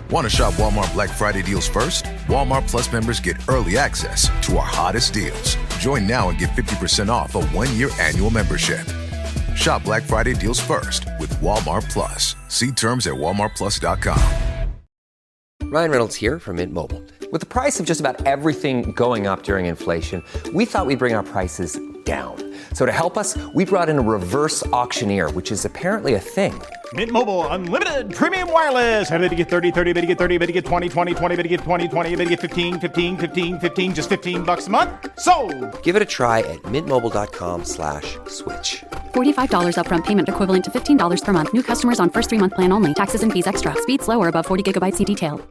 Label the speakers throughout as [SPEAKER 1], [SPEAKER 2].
[SPEAKER 1] Want to shop Walmart Black Friday deals first? Walmart Plus members get early access to our hottest deals. Join now and get 50% off a 1-year annual membership. Shop Black Friday deals first with Walmart Plus. See terms at walmartplus.com.
[SPEAKER 2] Ryan Reynolds here from Mint Mobile. With the price of just about everything going up during inflation, we thought we'd bring our prices down. So to help us, we brought in a reverse auctioneer, which is apparently a thing.
[SPEAKER 3] Mint Mobile Unlimited Premium Wireless. How to get 30, 30, bit to get 30, bit to get 20, 20, 20, bit to get 20, 20, bit to get 15, 15, 15, 15, just $15 a month? Sold!
[SPEAKER 2] Give it a try at mintmobile.com/switch.
[SPEAKER 4] $45 upfront payment equivalent to $15 per month. New customers on first 3-month plan only. Taxes and fees extra. Speed slower above 40 gigabytes. See detail.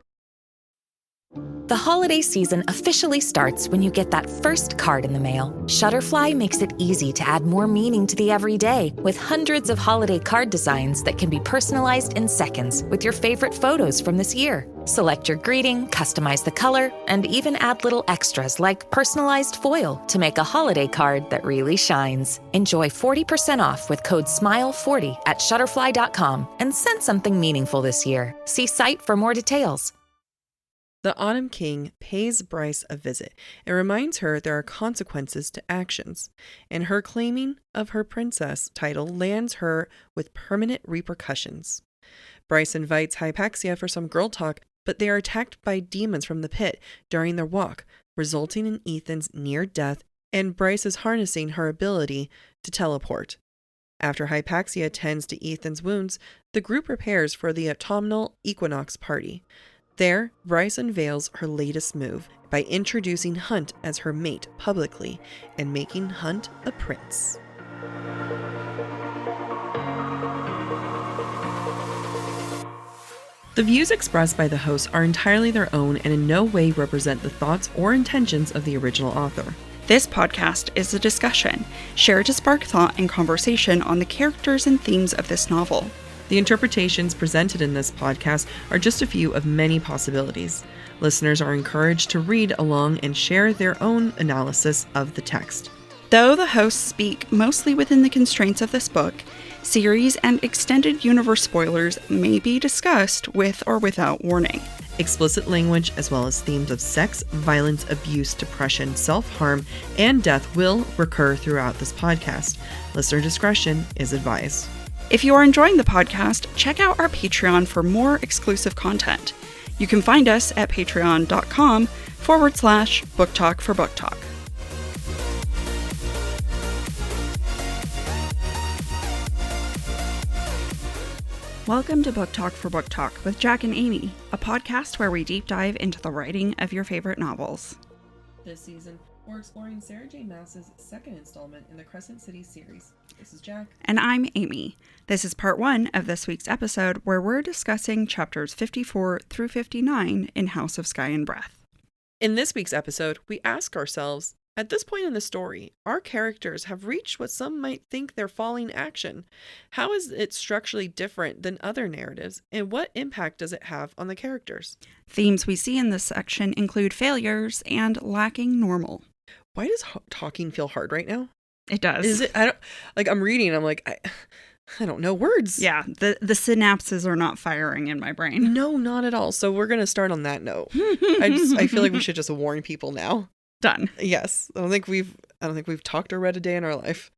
[SPEAKER 5] The holiday season officially starts when you get that first card in the mail. Shutterfly makes it easy to add more meaning to the everyday with hundreds of holiday card designs that can be personalized in seconds with your favorite photos from this year. Select your greeting, customize the color, and even add little extras like personalized foil to make a holiday card that really shines. Enjoy 40% off with code SMILE40 at Shutterfly.com and send something meaningful this year. See site for more details.
[SPEAKER 6] The Autumn King pays Bryce a visit and reminds her there are consequences to actions, and her claiming of her princess title lands her with permanent repercussions. Bryce invites Hypaxia for some girl talk, but they are attacked by demons from the pit during their walk, resulting in Ithan's near death, and Bryce is harnessing her ability to teleport. After Hypaxia tends to Ithan's wounds, the group prepares for the autumnal equinox party. There, Bryce unveils her latest move by introducing Hunt as her mate publicly and making Hunt a prince. The views expressed by the hosts are entirely their own and in no way represent the thoughts or intentions of the original author.
[SPEAKER 7] This podcast is a discussion, shared to spark thought and conversation on the characters and themes of this novel.
[SPEAKER 6] The interpretations presented in this podcast are just a few of many possibilities. Listeners are encouraged to read along and share their own analysis of the text.
[SPEAKER 7] Though the hosts speak mostly within the constraints of this book, series and extended universe spoilers may be discussed with or without warning.
[SPEAKER 6] Explicit language as well as themes of sex, violence, abuse, depression, self-harm, and death will recur throughout this podcast. Listener discretion is advised.
[SPEAKER 7] If you are enjoying the podcast, check out our Patreon for more exclusive content. You can find us at patreon.com/Book Talk for Book Talk. Welcome to Book Talk for Book Talk with Jac and Amy, a podcast where we deep dive into the writing of your favorite novels.
[SPEAKER 6] This season, we're exploring Sarah J. Maas's second installment in the Crescent City series. This is Jac.
[SPEAKER 7] And I'm Amy. This is part 1 of this week's episode where we're discussing chapters 54 through 59 in House of Sky and Breath.
[SPEAKER 6] In this week's episode, we ask ourselves, at this point in the story, our characters have reached what some might think their falling action. How is it structurally different than other narratives, and what impact does it have on the characters?
[SPEAKER 7] Themes we see in this section include failures and lacking normal.
[SPEAKER 6] Why does talking feel hard right now?
[SPEAKER 7] It does.
[SPEAKER 6] Is it? I'm reading. I'm like, I don't know words.
[SPEAKER 7] Yeah, the synapses are not firing in my brain.
[SPEAKER 6] No, not at all. So we're gonna start on that note. I feel like we should just warn people now.
[SPEAKER 7] Done.
[SPEAKER 6] Yes, I don't think we've talked or read a day in our life.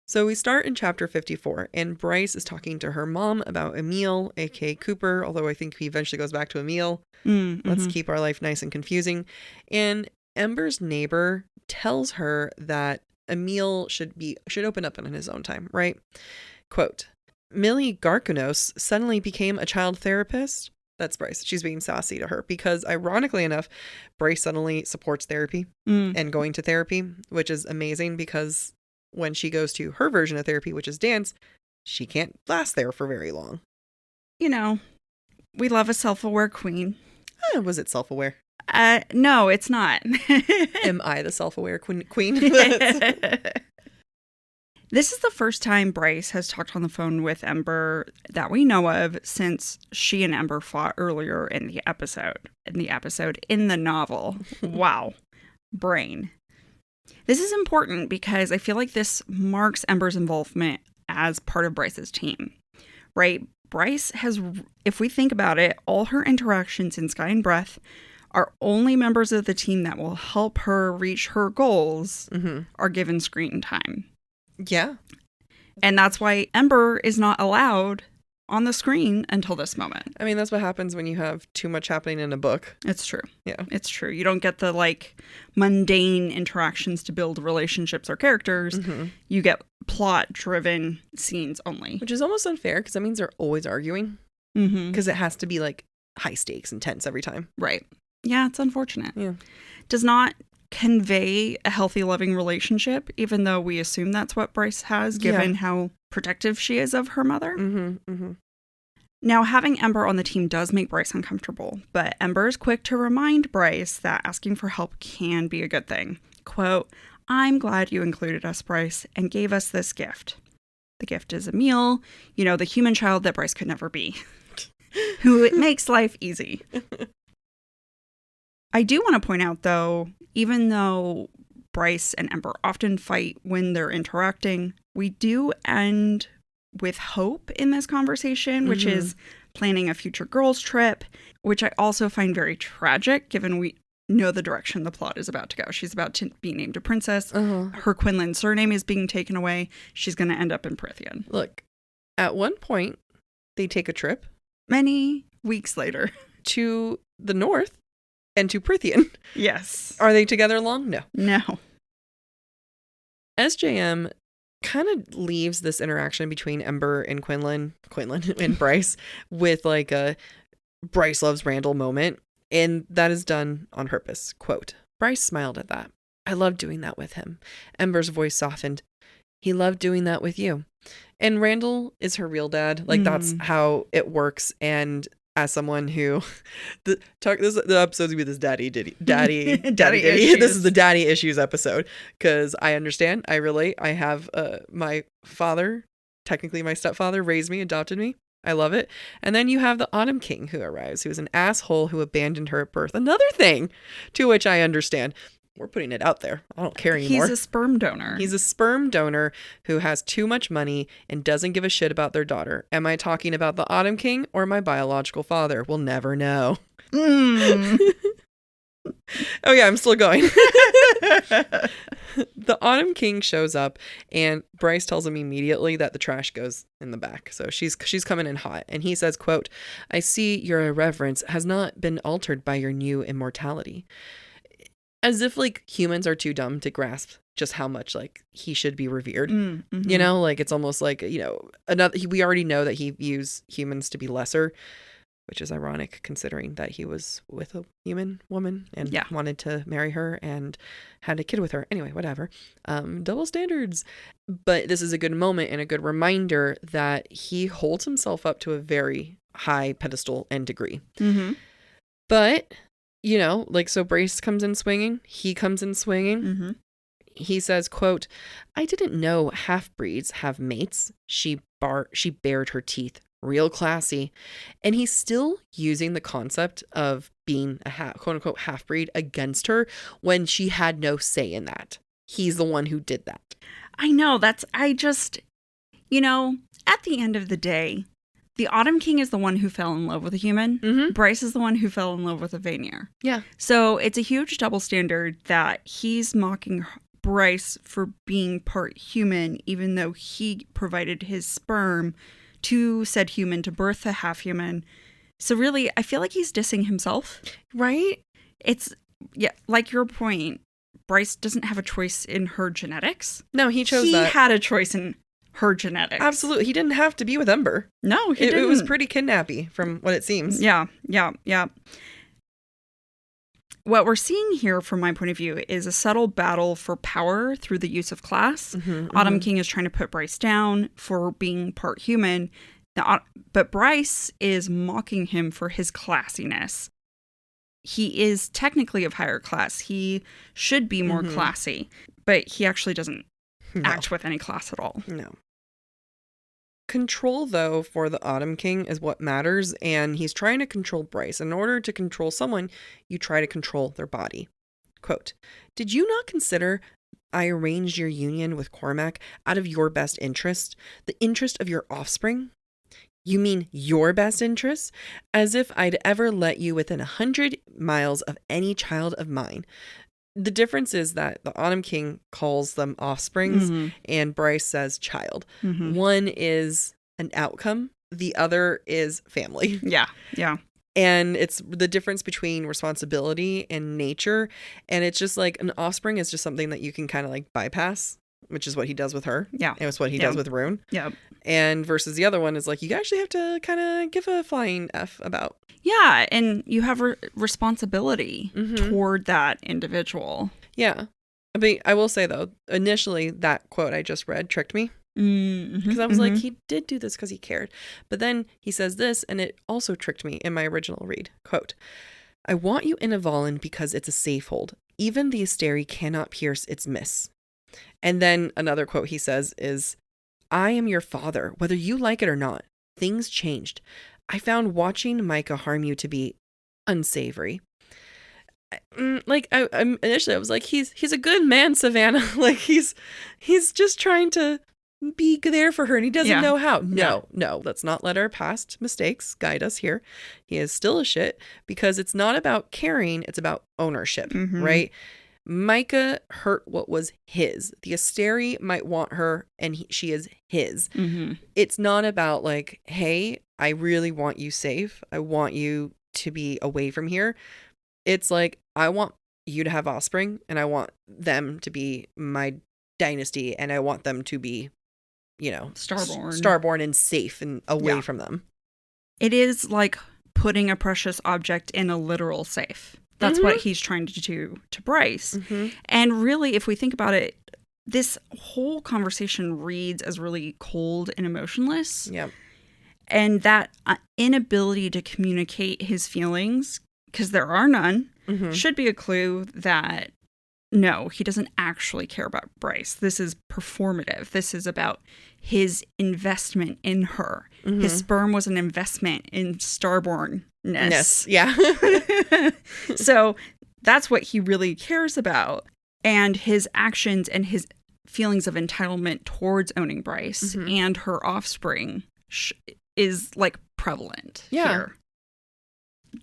[SPEAKER 6] So we start in chapter 54, and Bryce is talking to her mom about Emil, aka Cooper. Although I think he eventually goes back to Emil. Let's keep our life nice and confusing. And Ember's neighbor tells her that Emil should open up on his own time, right? Quote, Millie Garkunos suddenly became a child therapist. That's Bryce. She's being sassy to her because, ironically enough, Bryce suddenly supports therapy and going to therapy, which is amazing because when she goes to her version of therapy, which is dance, she can't last there for very long.
[SPEAKER 7] You know, we love a self-aware queen.
[SPEAKER 6] Was it self-aware?
[SPEAKER 7] No, it's not.
[SPEAKER 6] Am I the self-aware queen?
[SPEAKER 7] This is the first time Bryce has talked on the phone with Ember that we know of since she and Ember fought earlier in the novel. Wow. Brain. This is important because I feel like this marks Ember's involvement as part of Bryce's team, right? Bryce has, if we think about it, all her interactions in Sky and Breath are only members of the team that will help her reach her goals are given screen time.
[SPEAKER 6] Yeah.
[SPEAKER 7] And that's why Ember is not allowed on the screen until this moment.
[SPEAKER 6] I mean, that's what happens when you have too much happening in a book.
[SPEAKER 7] It's true.
[SPEAKER 6] Yeah.
[SPEAKER 7] It's true. You don't get the like mundane interactions to build relationships or characters. You get plot-driven scenes only.
[SPEAKER 6] Which is almost unfair because that means they're always arguing. Because it has to be like high stakes and tense every time.
[SPEAKER 7] Right. Yeah, it's unfortunate.
[SPEAKER 6] Yeah. Does
[SPEAKER 7] not convey a healthy, loving relationship, even though we assume that's what Bryce has, given how protective she is of her mother. Now, having Ember on the team does make Bryce uncomfortable, but Ember is quick to remind Bryce that asking for help can be a good thing. Quote, "I'm glad you included us, Bryce, and gave us this gift." The gift is Emil, you know, the human child that Bryce could never be, who makes life easy. I do want to point out, though, even though Bryce and Ember often fight when they're interacting, we do end with hope in this conversation, which is planning a future girls' trip, which I also find very tragic, given we know the direction the plot is about to go. She's about to be named a princess. Her Quinlan surname is being taken away. She's going to end up in Prithian.
[SPEAKER 6] Look, at one point, they take a trip.
[SPEAKER 7] Many weeks later.
[SPEAKER 6] To the north. And to Prithian.
[SPEAKER 7] Yes.
[SPEAKER 6] Are they together long? No.
[SPEAKER 7] No.
[SPEAKER 6] SJM kind of leaves this interaction between Ember and Quinlan and Bryce with like a Bryce loves Randall moment. And that is done on purpose. Quote, "Bryce smiled at that. I loved doing that with him." Ember's voice softened. "He loved doing that with you." And Randall is her real dad. Like that's how it works. And as someone who the episode's gonna be this daddy issues. This is the daddy issues episode because I understand, I relate. I have my father, technically my stepfather, raised me, adopted me. I love it. And then you have the Autumn King who arrives, who is an asshole who abandoned her at birth. Another thing to which I understand. We're putting it out there. I don't care anymore.
[SPEAKER 7] He's a sperm donor.
[SPEAKER 6] He's a sperm donor who has too much money and doesn't give a shit about their daughter. Am I talking about the Autumn King or my biological father? We'll never know. Oh yeah, I'm still going. The Autumn King shows up and Bryce tells him immediately that the trash goes in the back. So she's coming in hot. And he says, quote, "I see your irreverence has not been altered by your new immortality." As if like humans are too dumb to grasp just how much like he should be revered. You know, like it's almost like, you know, we already know that he views humans to be lesser, which is ironic considering that he was with a human woman and wanted to marry her and had a kid with her. Anyway, whatever. Double standards. But this is a good moment and a good reminder that he holds himself up to a very high pedestal and degree. But you know, like, so Bryce comes in swinging. He comes in swinging. He says, quote, "I didn't know half-breeds have mates. She bared her teeth. Real classy." And he's still using the concept of being a quote-unquote half-breed against her when she had no say in that. He's the one who did that.
[SPEAKER 7] I know. You know, at the end of the day, the Autumn King is the one who fell in love with a human. Bryce is the one who fell in love with a Vanir. Yeah. So it's a huge double standard that he's mocking Bryce for being part human, even though he provided his sperm to said human to birth a half human. So really, I feel like he's dissing himself. Right? It's, yeah, like your point, Bryce doesn't have a choice in her genetics.
[SPEAKER 6] No, he chose that.
[SPEAKER 7] He had a choice in her genetics.
[SPEAKER 6] Absolutely. He didn't have to be with Ember.
[SPEAKER 7] No, he didn't.
[SPEAKER 6] It was pretty kidnappy from what it seems.
[SPEAKER 7] Yeah. What we're seeing here, from my point of view, is a subtle battle for power through the use of class. Autumn King is trying to put Bryce down for being part human, but Bryce is mocking him for his classiness. He is technically of higher class. He should be more classy, but he actually doesn't act with any class at all.
[SPEAKER 6] No. Control, though, for the Autumn King is what matters, and he's trying to control Bryce. In order to control someone, you try to control their body. Quote, "Did you not consider I arranged your union with Cormac out of your best interest, the interest of your offspring? You mean your best interests? As if I'd ever let you within 100 miles of any child of mine. The difference is that the Autumn King calls them offsprings and Bryce says child. One is an outcome. The other is family.
[SPEAKER 7] Yeah. Yeah.
[SPEAKER 6] And it's the difference between responsibility and nature. And it's just like an offspring is just something that you can kind of like bypass, which is what he does with her.
[SPEAKER 7] Yeah.
[SPEAKER 6] And it's what he does with Rune.
[SPEAKER 7] Yeah.
[SPEAKER 6] And versus the other one is like, you actually have to kind of give a flying F about.
[SPEAKER 7] Yeah. And you have responsibility toward that individual.
[SPEAKER 6] Yeah. I mean, I will say though, initially that quote I just read tricked me. Because I was like, he did do this because he cared. But then he says this, and it also tricked me in my original read. Quote, I want you in Avalon because it's a safe hold. Even the Asteri cannot pierce its miss. And then another quote he says is, I am your father, whether you like it or not. Things changed. I found watching Micah harm you to be unsavory. Like I initially I was like, he's a good man, Savannah. Like he's just trying to be there for her and he doesn't know how. No, let's not let our past mistakes guide us here. He is still a shit because it's not about caring, it's about ownership, right? Micah hurt what was his. The Asteri might want her and she is his. It's not about like, hey, I really want you safe. I want you to be away from here. It's like, I want you to have offspring and I want them to be my dynasty and I want them to be, you know, starborn and safe and away from them. It
[SPEAKER 7] is like putting a precious object in a literal safe. That's what he's trying to do to Bryce. And really, if we think about it, this whole conversation reads as really cold and emotionless.
[SPEAKER 6] Yeah.
[SPEAKER 7] And that inability to communicate his feelings, because there are none, should be a clue that no, he doesn't actually care about Bryce. This is performative. This is about his investment in her. His sperm was an investment in starbornness.
[SPEAKER 6] Yeah.
[SPEAKER 7] So that's what he really cares about. And his actions and his feelings of entitlement towards owning Bryce and her offspring is like prevalent here.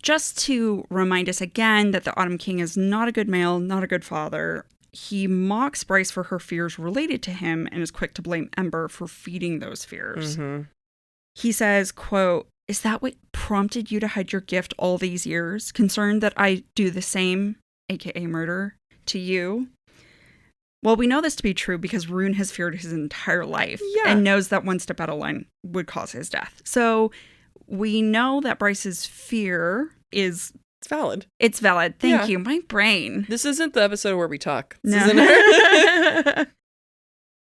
[SPEAKER 7] Just to remind us again that the Autumn King is not a good male, not a good father. He mocks Bryce for her fears related to him and is quick to blame Ember for feeding those fears. He says, quote, is that what prompted you to hide your gift all these years? Concerned that I do the same, aka murder, to you? Well, we know this to be true because Rune has feared his entire life and knows that one step out of line would cause his death. So we know that Bryce's fear is...
[SPEAKER 6] It's valid.
[SPEAKER 7] It's valid. Thank you. My brain.
[SPEAKER 6] This isn't the episode where we talk. This
[SPEAKER 7] No.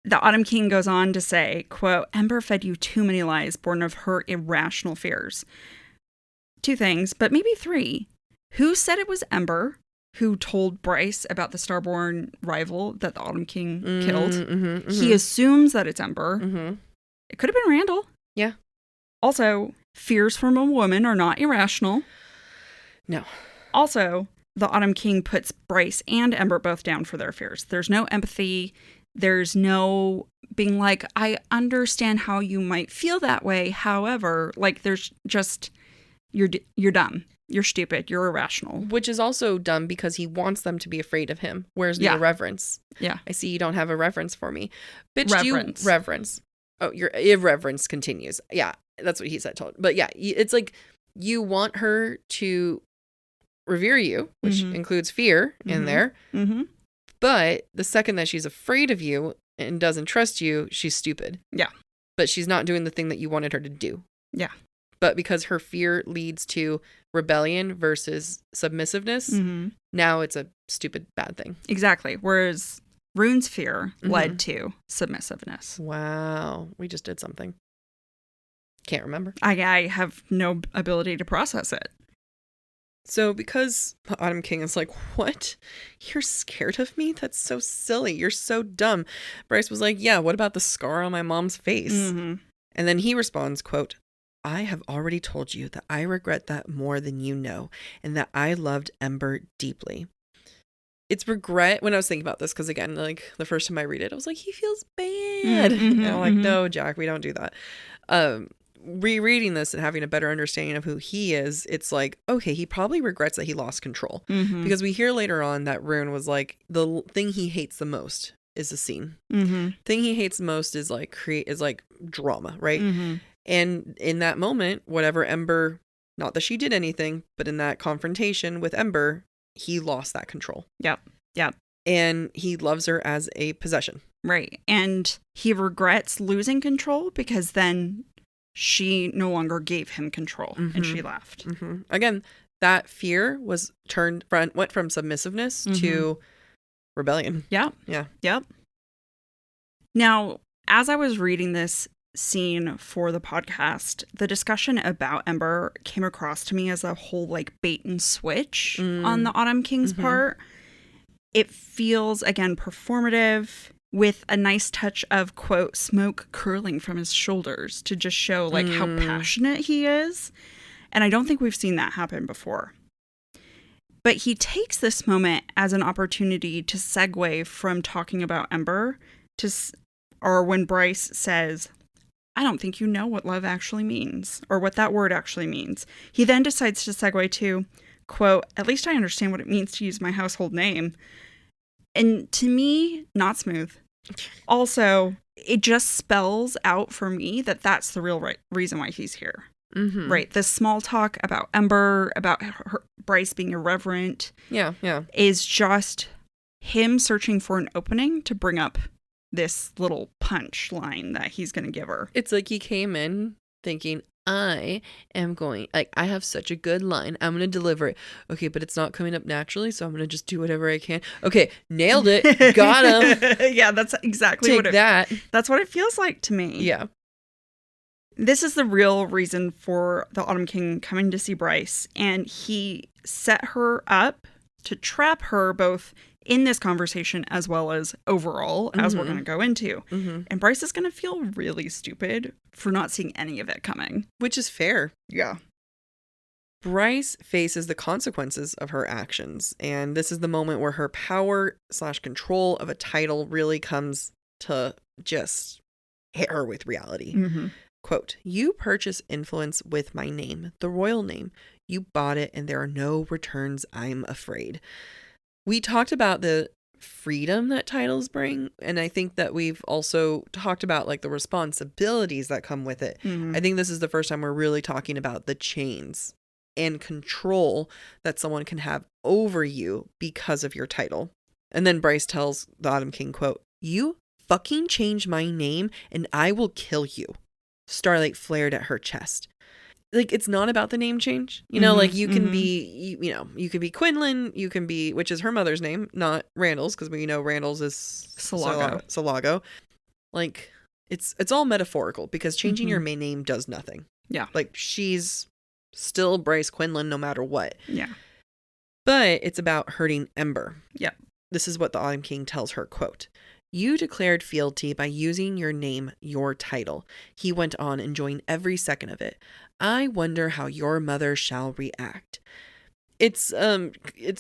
[SPEAKER 7] The Autumn King goes on to say, quote, Ember fed you too many lies born of her irrational fears. 2 things, but maybe 3. Who said it was Ember who told Bryce about the starborn rival that the Autumn King killed? He assumes that it's Ember. It could have been Randall.
[SPEAKER 6] Yeah.
[SPEAKER 7] Also, fears from a woman are not irrational.
[SPEAKER 6] No.
[SPEAKER 7] Also, the Autumn King puts Bryce and Ember both down for their fears. There's no empathy. There's no being like, I understand how you might feel that way. However, like there's just, you're dumb. You're stupid. You're irrational.
[SPEAKER 6] Which is also dumb because he wants them to be afraid of him. Where's the irreverence?
[SPEAKER 7] Yeah.
[SPEAKER 6] I see you don't have a reverence for me. Bitch,
[SPEAKER 7] reverence.
[SPEAKER 6] Do you reverence? Oh, your irreverence continues. Yeah, that's what he said. But yeah, it's like you want her to revere you, which includes fear in there. But the second that she's afraid of you and doesn't trust you, she's stupid.
[SPEAKER 7] Yeah.
[SPEAKER 6] But she's not doing the thing that you wanted her to do.
[SPEAKER 7] Yeah.
[SPEAKER 6] But because her fear leads to rebellion versus submissiveness, now it's a stupid bad thing.
[SPEAKER 7] Exactly. Whereas Rune's fear led to submissiveness.
[SPEAKER 6] Wow. We just did something. Can't remember.
[SPEAKER 7] I have no ability to process it.
[SPEAKER 6] So because the Autumn King is like, what? You're scared of me? That's so silly. You're so dumb. Bryce was like, yeah, what about the scar on my mom's face? And then he responds, quote, I have already told you that I regret that more than you know, and that I loved Ember deeply. It's regret when I was thinking about this, because again, like the first time I read it, I was like, he feels bad. And I'm like, no, Jack, we don't do that. rereading this and having a better understanding of who he is, it's like, okay, he probably regrets that he lost control. Because we hear later on that Rune was like, the thing he hates the most is the scene. Thing he hates the most is like drama, right? And in that moment, whatever Ember, not that she did anything, but in that confrontation with Ember, he lost that control.
[SPEAKER 7] Yep.
[SPEAKER 6] And he loves her as a possession.
[SPEAKER 7] Right. And he regrets losing control because then she no longer gave him control and she left.
[SPEAKER 6] Again, that fear went from submissiveness to rebellion.
[SPEAKER 7] Yep. Now, as I was reading this scene for the podcast, the discussion about Ember came across to me as a whole like bait and switch on the Autumn King's part. It feels, again, performative with a nice touch of, quote, smoke curling from his shoulders to just show like how passionate he is. And I don't think we've seen that happen before. But he takes this moment as an opportunity to segue from talking about Ember or when Bryce says, I don't think you know what love actually means or what that word actually means. He then decides to segue to, quote, at least I understand what it means to use my household name. And to me, not smooth. Also, it just spells out for me that that's the real reason why he's here. Right. The small talk about Ember, about Bryce being irreverent.
[SPEAKER 6] Yeah.
[SPEAKER 7] Is just him searching for an opening to bring up this little punch line that he's going to give her.
[SPEAKER 6] It's like he came in thinking, I have such a good line. I'm going to deliver it. Okay, but it's not coming up naturally, so I'm going to just do whatever I can. Okay, nailed it. Got him.
[SPEAKER 7] Yeah, that's exactly that's what it feels like to me.
[SPEAKER 6] Yeah.
[SPEAKER 7] This is the real reason for the Autumn King coming to see Bryce, and he set her up to trap her both in this conversation as well as overall, as we're going to go into. And Bryce is going to feel really stupid for not seeing any of it coming.
[SPEAKER 6] Which is fair.
[SPEAKER 7] Yeah.
[SPEAKER 6] Bryce faces the consequences of her actions, and this is the moment where her power/control of a title really comes to just hit her with reality. Quote, you purchase influence with my name, the royal name. You bought it, and there are no returns, I'm afraid. We talked about the freedom that titles bring, and I think that we've also talked about like the responsibilities that come with it. I think this is the first time we're really talking about the chains and control that someone can have over you because of your title. And then Bryce tells the Autumn King, quote, you fucking change my name and I will kill you. Starlight flared at her chest. Like, it's not about the name change. You know, like you can be, you could be Quinlan, you can be, which is her mother's name, not Randall's, because we know Randall's is Salago. Like, it's all metaphorical because changing your main name does nothing.
[SPEAKER 7] Yeah.
[SPEAKER 6] Like, she's still Bryce Quinlan no matter what.
[SPEAKER 7] Yeah.
[SPEAKER 6] But it's about hurting Ember.
[SPEAKER 7] Yeah.
[SPEAKER 6] This is what the Autumn King tells her, quote, you declared fealty by using your name, your title. He went on, enjoying every second of it. I wonder how your mother shall react. It's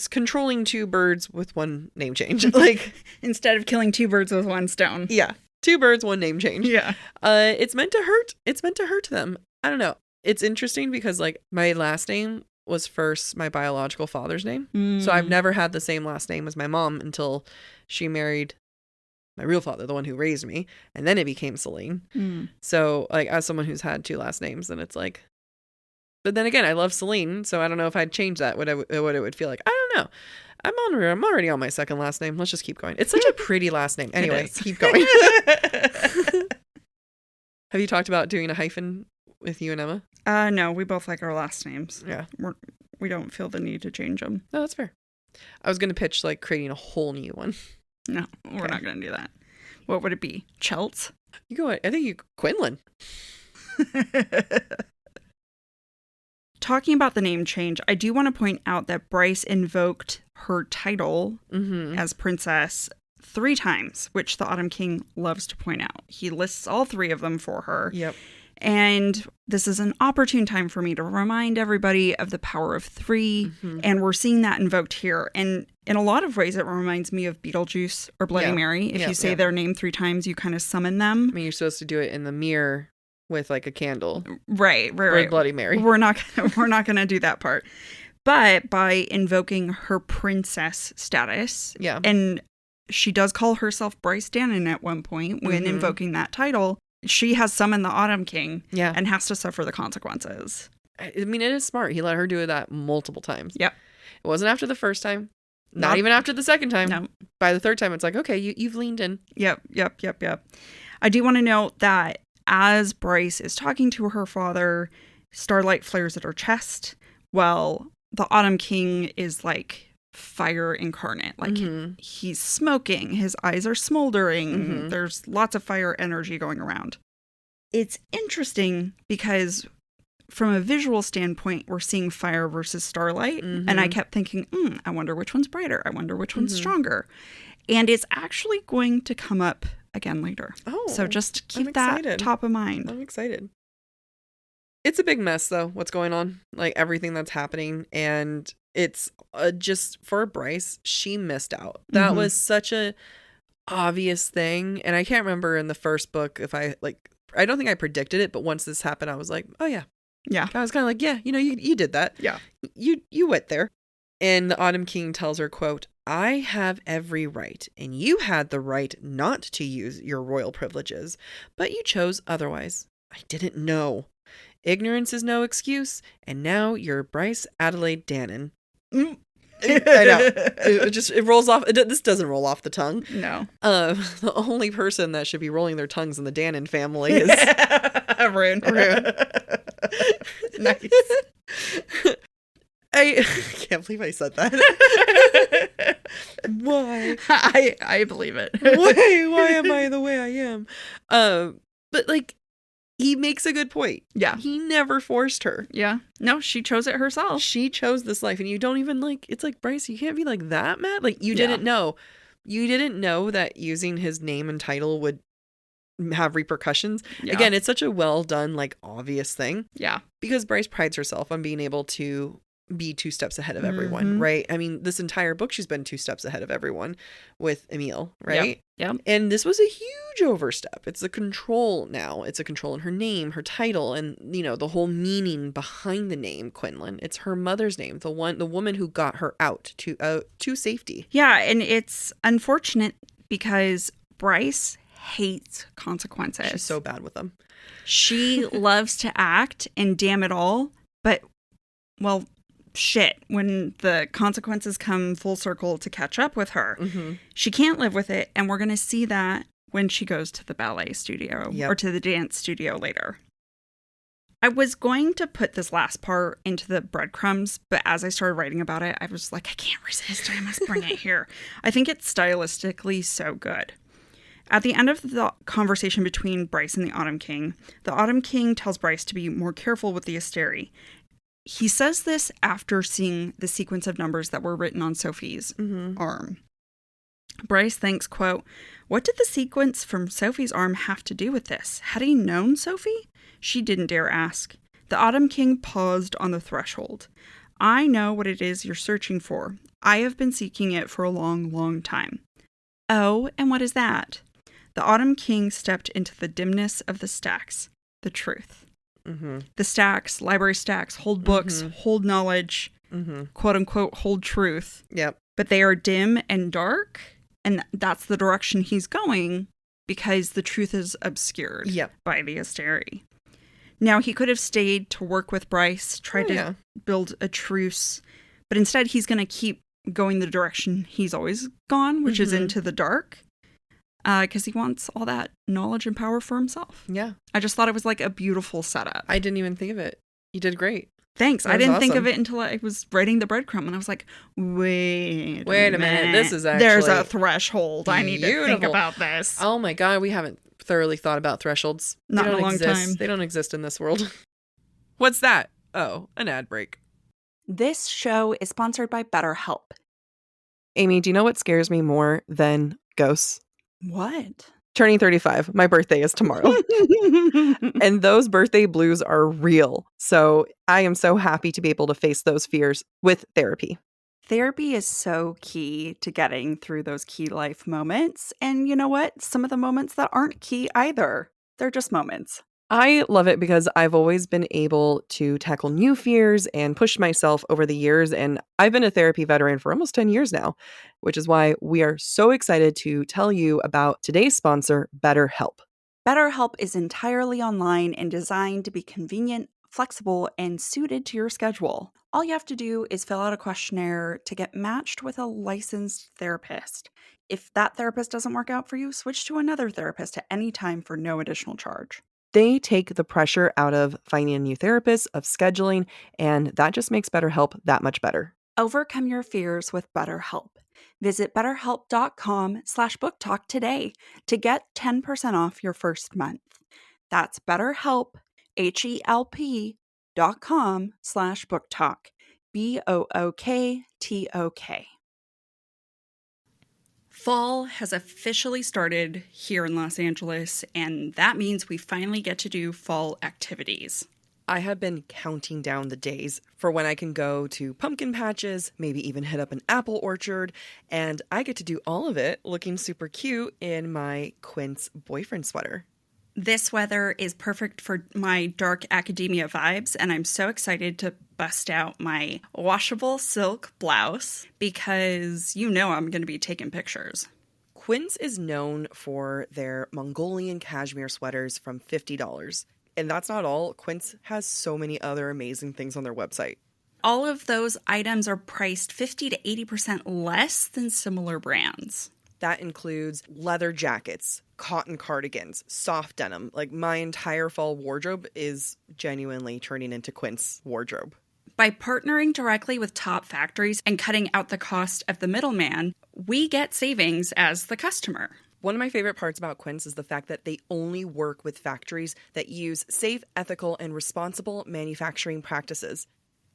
[SPEAKER 6] controlling two birds with one name change. Like,
[SPEAKER 7] instead of killing two birds with one stone.
[SPEAKER 6] Yeah. Two birds, one name change.
[SPEAKER 7] Yeah.
[SPEAKER 6] It's meant to hurt. It's meant to hurt them. I don't know. It's interesting because like my last name was first my biological father's name. So I've never had the same last name as my mom until she married my real father, the one who raised me, and then it became Celine. So like as someone who's had two last names, then it's like, but then again, I love Celine, so I don't know if I'd change that, what it would feel like. I don't know. I'm already on my second last name. Let's just keep going. It's such a pretty last name. Anyway, keep going. Have you talked about doing a hyphen with you and Emma?
[SPEAKER 7] No, we both like our last names.
[SPEAKER 6] Yeah.
[SPEAKER 7] We don't feel the need to change them.
[SPEAKER 6] No, that's fair. I was going to pitch like creating a whole new one.
[SPEAKER 7] No, we're not going to do that. What would it be? Chelts?
[SPEAKER 6] You go, I think you, Quinlan.
[SPEAKER 7] Talking about the name change, I do want to point out that Bryce invoked her title as princess 3 times, which the Autumn King loves to point out. He lists all 3 of them for her.
[SPEAKER 6] Yep.
[SPEAKER 7] And this is an opportune time for me to remind everybody of the power of 3. And we're seeing that invoked here. And in a lot of ways, it reminds me of Beetlejuice or Bloody Mary. If you say their name 3 times, you kind of summon them.
[SPEAKER 6] I mean, you're supposed to do it in the mirror with like a candle.
[SPEAKER 7] Right.
[SPEAKER 6] Or Bloody Mary.
[SPEAKER 7] We're not gonna do that part. But by invoking her princess status, and she does call herself Bryce Dannon at one point when invoking that title, she has summoned the Autumn King and has to suffer the consequences.
[SPEAKER 6] I mean, it is smart. He let her do that multiple times.
[SPEAKER 7] Yep.
[SPEAKER 6] It wasn't after the first time. Not even after the second time.
[SPEAKER 7] No.
[SPEAKER 6] By the third time, it's like, okay, you've leaned in.
[SPEAKER 7] Yep. I do want to note that as Bryce is talking to her father, starlight flares at her chest. Well, the Autumn King is like fire incarnate. Like he's smoking. His eyes are smoldering. There's lots of fire energy going around. It's interesting because from a visual standpoint, we're seeing fire versus starlight. And I kept thinking, I wonder which one's brighter. I wonder which one's stronger. And it's actually going to come up again later. Oh, so just keep that top of mind.
[SPEAKER 6] I'm excited. It's a big mess, though, what's going on. Like, everything that's happening. And it's just, for Bryce, she missed out. That was such a obvious thing. And I can't remember in the first book if I don't think I predicted it, but once this happened, I was like, oh, yeah.
[SPEAKER 7] Yeah.
[SPEAKER 6] I was kind of like, yeah, you did that.
[SPEAKER 7] Yeah.
[SPEAKER 6] You went there. And the Autumn King tells her, quote, I have every right, and you had the right not to use your royal privileges, but you chose otherwise. I didn't know. Ignorance is no excuse, and now you're Bryce Adelaide Dannon. I know. It rolls off. This doesn't roll off the tongue.
[SPEAKER 7] No.
[SPEAKER 6] The only person that should be rolling their tongues in the Dannon family is
[SPEAKER 7] Rune.
[SPEAKER 6] Nice. I can't believe I said that. Why?
[SPEAKER 7] I believe it.
[SPEAKER 6] Why am I the way I am? But like, he makes a good point.
[SPEAKER 7] Yeah.
[SPEAKER 6] He never forced her.
[SPEAKER 7] Yeah. No, she chose it herself.
[SPEAKER 6] She chose this life, and you don't even it's like, Bryce, you can't be like that mad. Like, you didn't know. You didn't know that using his name and title would have repercussions. Yeah. Again, it's such a well done, like, obvious thing.
[SPEAKER 7] Yeah.
[SPEAKER 6] Because Bryce prides herself on being able to be 2 steps ahead of everyone, right? I mean, this entire book, she's been 2 steps ahead of everyone with Emil, right?
[SPEAKER 7] Yeah.
[SPEAKER 6] And this was a huge overstep. It's a control now. It's a control in her name, her title, and, the whole meaning behind the name Quinlan. It's her mother's name, the woman who got her out to safety.
[SPEAKER 7] Yeah, and it's unfortunate because Bryce hates consequences.
[SPEAKER 6] She's so bad with them.
[SPEAKER 7] She loves to act and damn it all, but, well, shit, when the consequences come full circle to catch up with her, she can't live with it. And we're going to see that when she goes to the ballet studio or to the dance studio later. I was going to put this last part into the breadcrumbs, but as I started writing about it, I was like, I can't resist. I must bring it here. I think it's stylistically so good. At the end of the conversation between Bryce and the Autumn King tells Bryce to be more careful with the Asteri. He says this after seeing the sequence of numbers that were written on Sophie's arm. Bryce thinks, quote, what did the sequence from Sophie's arm have to do with this? Had he known Sophie? She didn't dare ask. The Autumn King paused on the threshold. I know what it is you're searching for. I have been seeking it for a long, long time. Oh, and what is that? The Autumn King stepped into the dimness of the stacks. The truth. The stacks, library stacks, hold books, hold knowledge, quote unquote, hold truth.
[SPEAKER 6] Yep.
[SPEAKER 7] But they are dim and dark, and that's the direction he's going because the truth is obscured by the Asteri. Now, he could have stayed to work with Bryce, tried to build a truce, but instead he's going to keep going the direction he's always gone, which is into the dark. Because he wants all that knowledge and power for himself.
[SPEAKER 6] Yeah.
[SPEAKER 7] I just thought it was like a beautiful setup.
[SPEAKER 6] I didn't even think of it. You did great.
[SPEAKER 7] Thanks. I didn't think of it until I was writing the breadcrumb, and I was like, wait a minute.
[SPEAKER 6] This is actually...
[SPEAKER 7] There's a threshold. I need to think about this.
[SPEAKER 6] Oh my God, we haven't thoroughly thought about thresholds.
[SPEAKER 7] Not in a long time.
[SPEAKER 6] They don't exist in this world. What's that? Oh, an ad break.
[SPEAKER 8] This show is sponsored by BetterHelp.
[SPEAKER 6] Amy, do you know what scares me more than ghosts?
[SPEAKER 8] What?
[SPEAKER 6] Turning 35. My birthday is tomorrow. And those birthday blues are real. So I am so happy to be able to face those fears with therapy.
[SPEAKER 8] Therapy is so key to getting through those key life moments. And you know what? Some of the moments that aren't key either. They're just moments.
[SPEAKER 6] I love it because I've always been able to tackle new fears and push myself over the years. And I've been a therapy veteran for almost 10 years now, which is why we are so excited to tell you about today's sponsor, BetterHelp.
[SPEAKER 8] BetterHelp is entirely online and designed to be convenient, flexible, and suited to your schedule. All you have to do is fill out a questionnaire to get matched with a licensed therapist. If that therapist doesn't work out for you, switch to another therapist at any time for no additional charge.
[SPEAKER 6] They take the pressure out of finding a new therapist, of scheduling, and that just makes BetterHelp that much better.
[SPEAKER 8] Overcome your fears with BetterHelp. Visit betterhelp.com/booktalk today to get 10% off your first month. That's BetterHelp, HELP.com/booktalk, BOOKTOK.
[SPEAKER 7] Fall has officially started here in Los Angeles, and that means we finally get to do fall activities.
[SPEAKER 6] I have been counting down the days for when I can go to pumpkin patches, maybe even hit up an apple orchard, and I get to do all of it looking super cute in my Quince boyfriend sweater.
[SPEAKER 7] This weather is perfect for my dark academia vibes, and I'm so excited to bust out my washable silk blouse because you know I'm going to be taking pictures.
[SPEAKER 6] Quince is known for their Mongolian cashmere sweaters from $50. And that's not all. Quince has so many other amazing things on their website.
[SPEAKER 7] All of those items are priced 50 to 80% less than similar brands.
[SPEAKER 6] That includes leather jackets, cotton cardigans, soft denim. Like, my entire fall wardrobe is genuinely turning into Quince wardrobe.
[SPEAKER 7] By partnering directly with top factories and cutting out the cost of the middleman, we get savings as the customer.
[SPEAKER 6] One of my favorite parts about Quince is the fact that they only work with factories that use safe, ethical, and responsible manufacturing practices.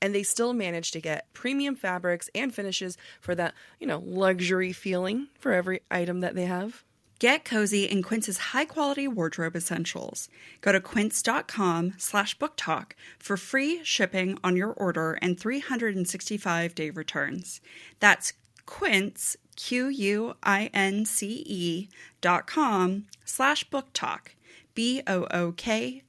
[SPEAKER 6] And they still manage to get premium fabrics and finishes for that, luxury feeling for every item that they have.
[SPEAKER 7] Get cozy in Quince's high-quality wardrobe essentials. Go to quince.com/booktalk for free shipping on your order and 365-day returns. That's Quince, QUINCE.com/booktalk, BOOKTALK,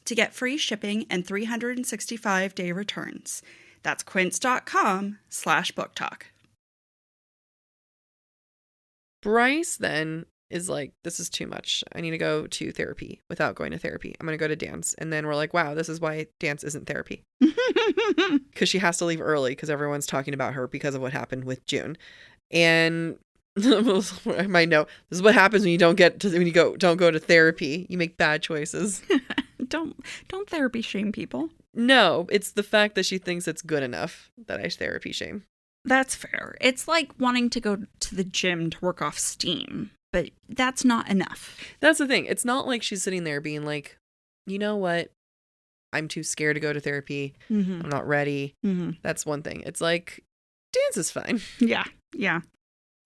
[SPEAKER 7] to get free shipping and 365-day returns. That's quince.com/booktalk.
[SPEAKER 6] Bryce then is like, this is too much. I need to go to therapy without going to therapy. I'm going to go to dance. And then we're like, wow, this is why dance isn't therapy. Because she has to leave early because everyone's talking about her because of what happened with June. And I might know, this is what happens when you don't go to therapy. You make bad choices.
[SPEAKER 7] Don't therapy shame people.
[SPEAKER 6] No, it's the fact that she thinks it's good enough that I therapy shame.
[SPEAKER 7] That's fair. It's like wanting to go to the gym to work off steam, but that's not enough.
[SPEAKER 6] That's the thing. It's not like she's sitting there being like, you know what? I'm too scared to go to therapy. Mm-hmm. I'm not ready. Mm-hmm. That's one thing. It's like, dance is fine.
[SPEAKER 7] Yeah.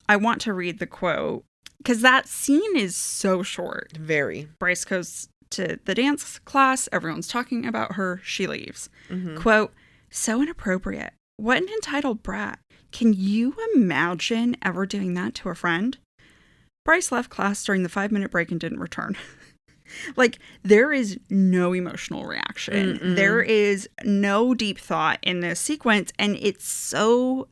[SPEAKER 7] I want to read the quote because that scene is so short.
[SPEAKER 6] Very.
[SPEAKER 7] Bryce goes to the dance class. Everyone's talking about her. She leaves.
[SPEAKER 6] Mm-hmm.
[SPEAKER 7] Quote, so inappropriate. What an entitled brat. Can you imagine ever doing that to a friend? Bryce left class during the 5-minute break and didn't return. Like, there is no emotional reaction. Mm-mm. There is no deep thought in this sequence. And it's so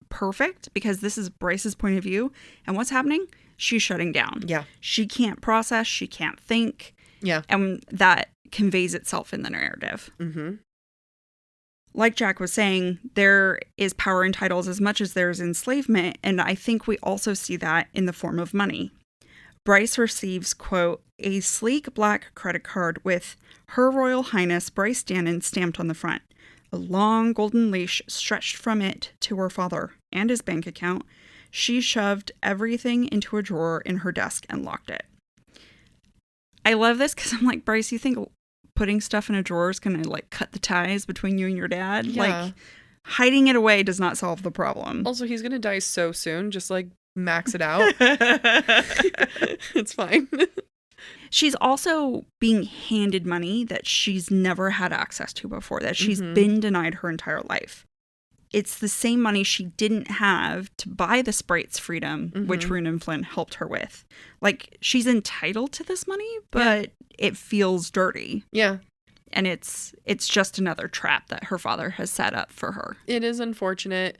[SPEAKER 7] perfect because this is Bryce's point of view. And what's happening? She's shutting down.
[SPEAKER 6] Yeah.
[SPEAKER 7] She can't process. She can't think.
[SPEAKER 6] Yeah.
[SPEAKER 7] And that conveys itself in the narrative.
[SPEAKER 6] Mm-hmm.
[SPEAKER 7] Like Jack was saying, there is power in titles as much as there's enslavement, and I think we also see that in the form of money. Bryce receives, quote, a sleek black credit card with Her Royal Highness Bryce Dannon stamped on the front. A long golden leash stretched from it to her father and his bank account. She shoved everything into a drawer in her desk and locked it. I love this because I'm like, Bryce, you think putting stuff in a drawer is going to like cut the ties between you and your dad?
[SPEAKER 6] Yeah.
[SPEAKER 7] Like, hiding it away does not solve the problem.
[SPEAKER 6] Also, he's going to die so soon. Just like max it out. It's fine.
[SPEAKER 7] She's also being handed money that she's never had access to before, that she's been denied her entire life. it's the same money she didn't have to buy the Sprite's freedom, which Rune and Flynn helped her with. Like, she's entitled to this money, but it feels dirty.
[SPEAKER 6] Yeah.
[SPEAKER 7] And it's just another trap that her father has set up for her.
[SPEAKER 6] It is unfortunate.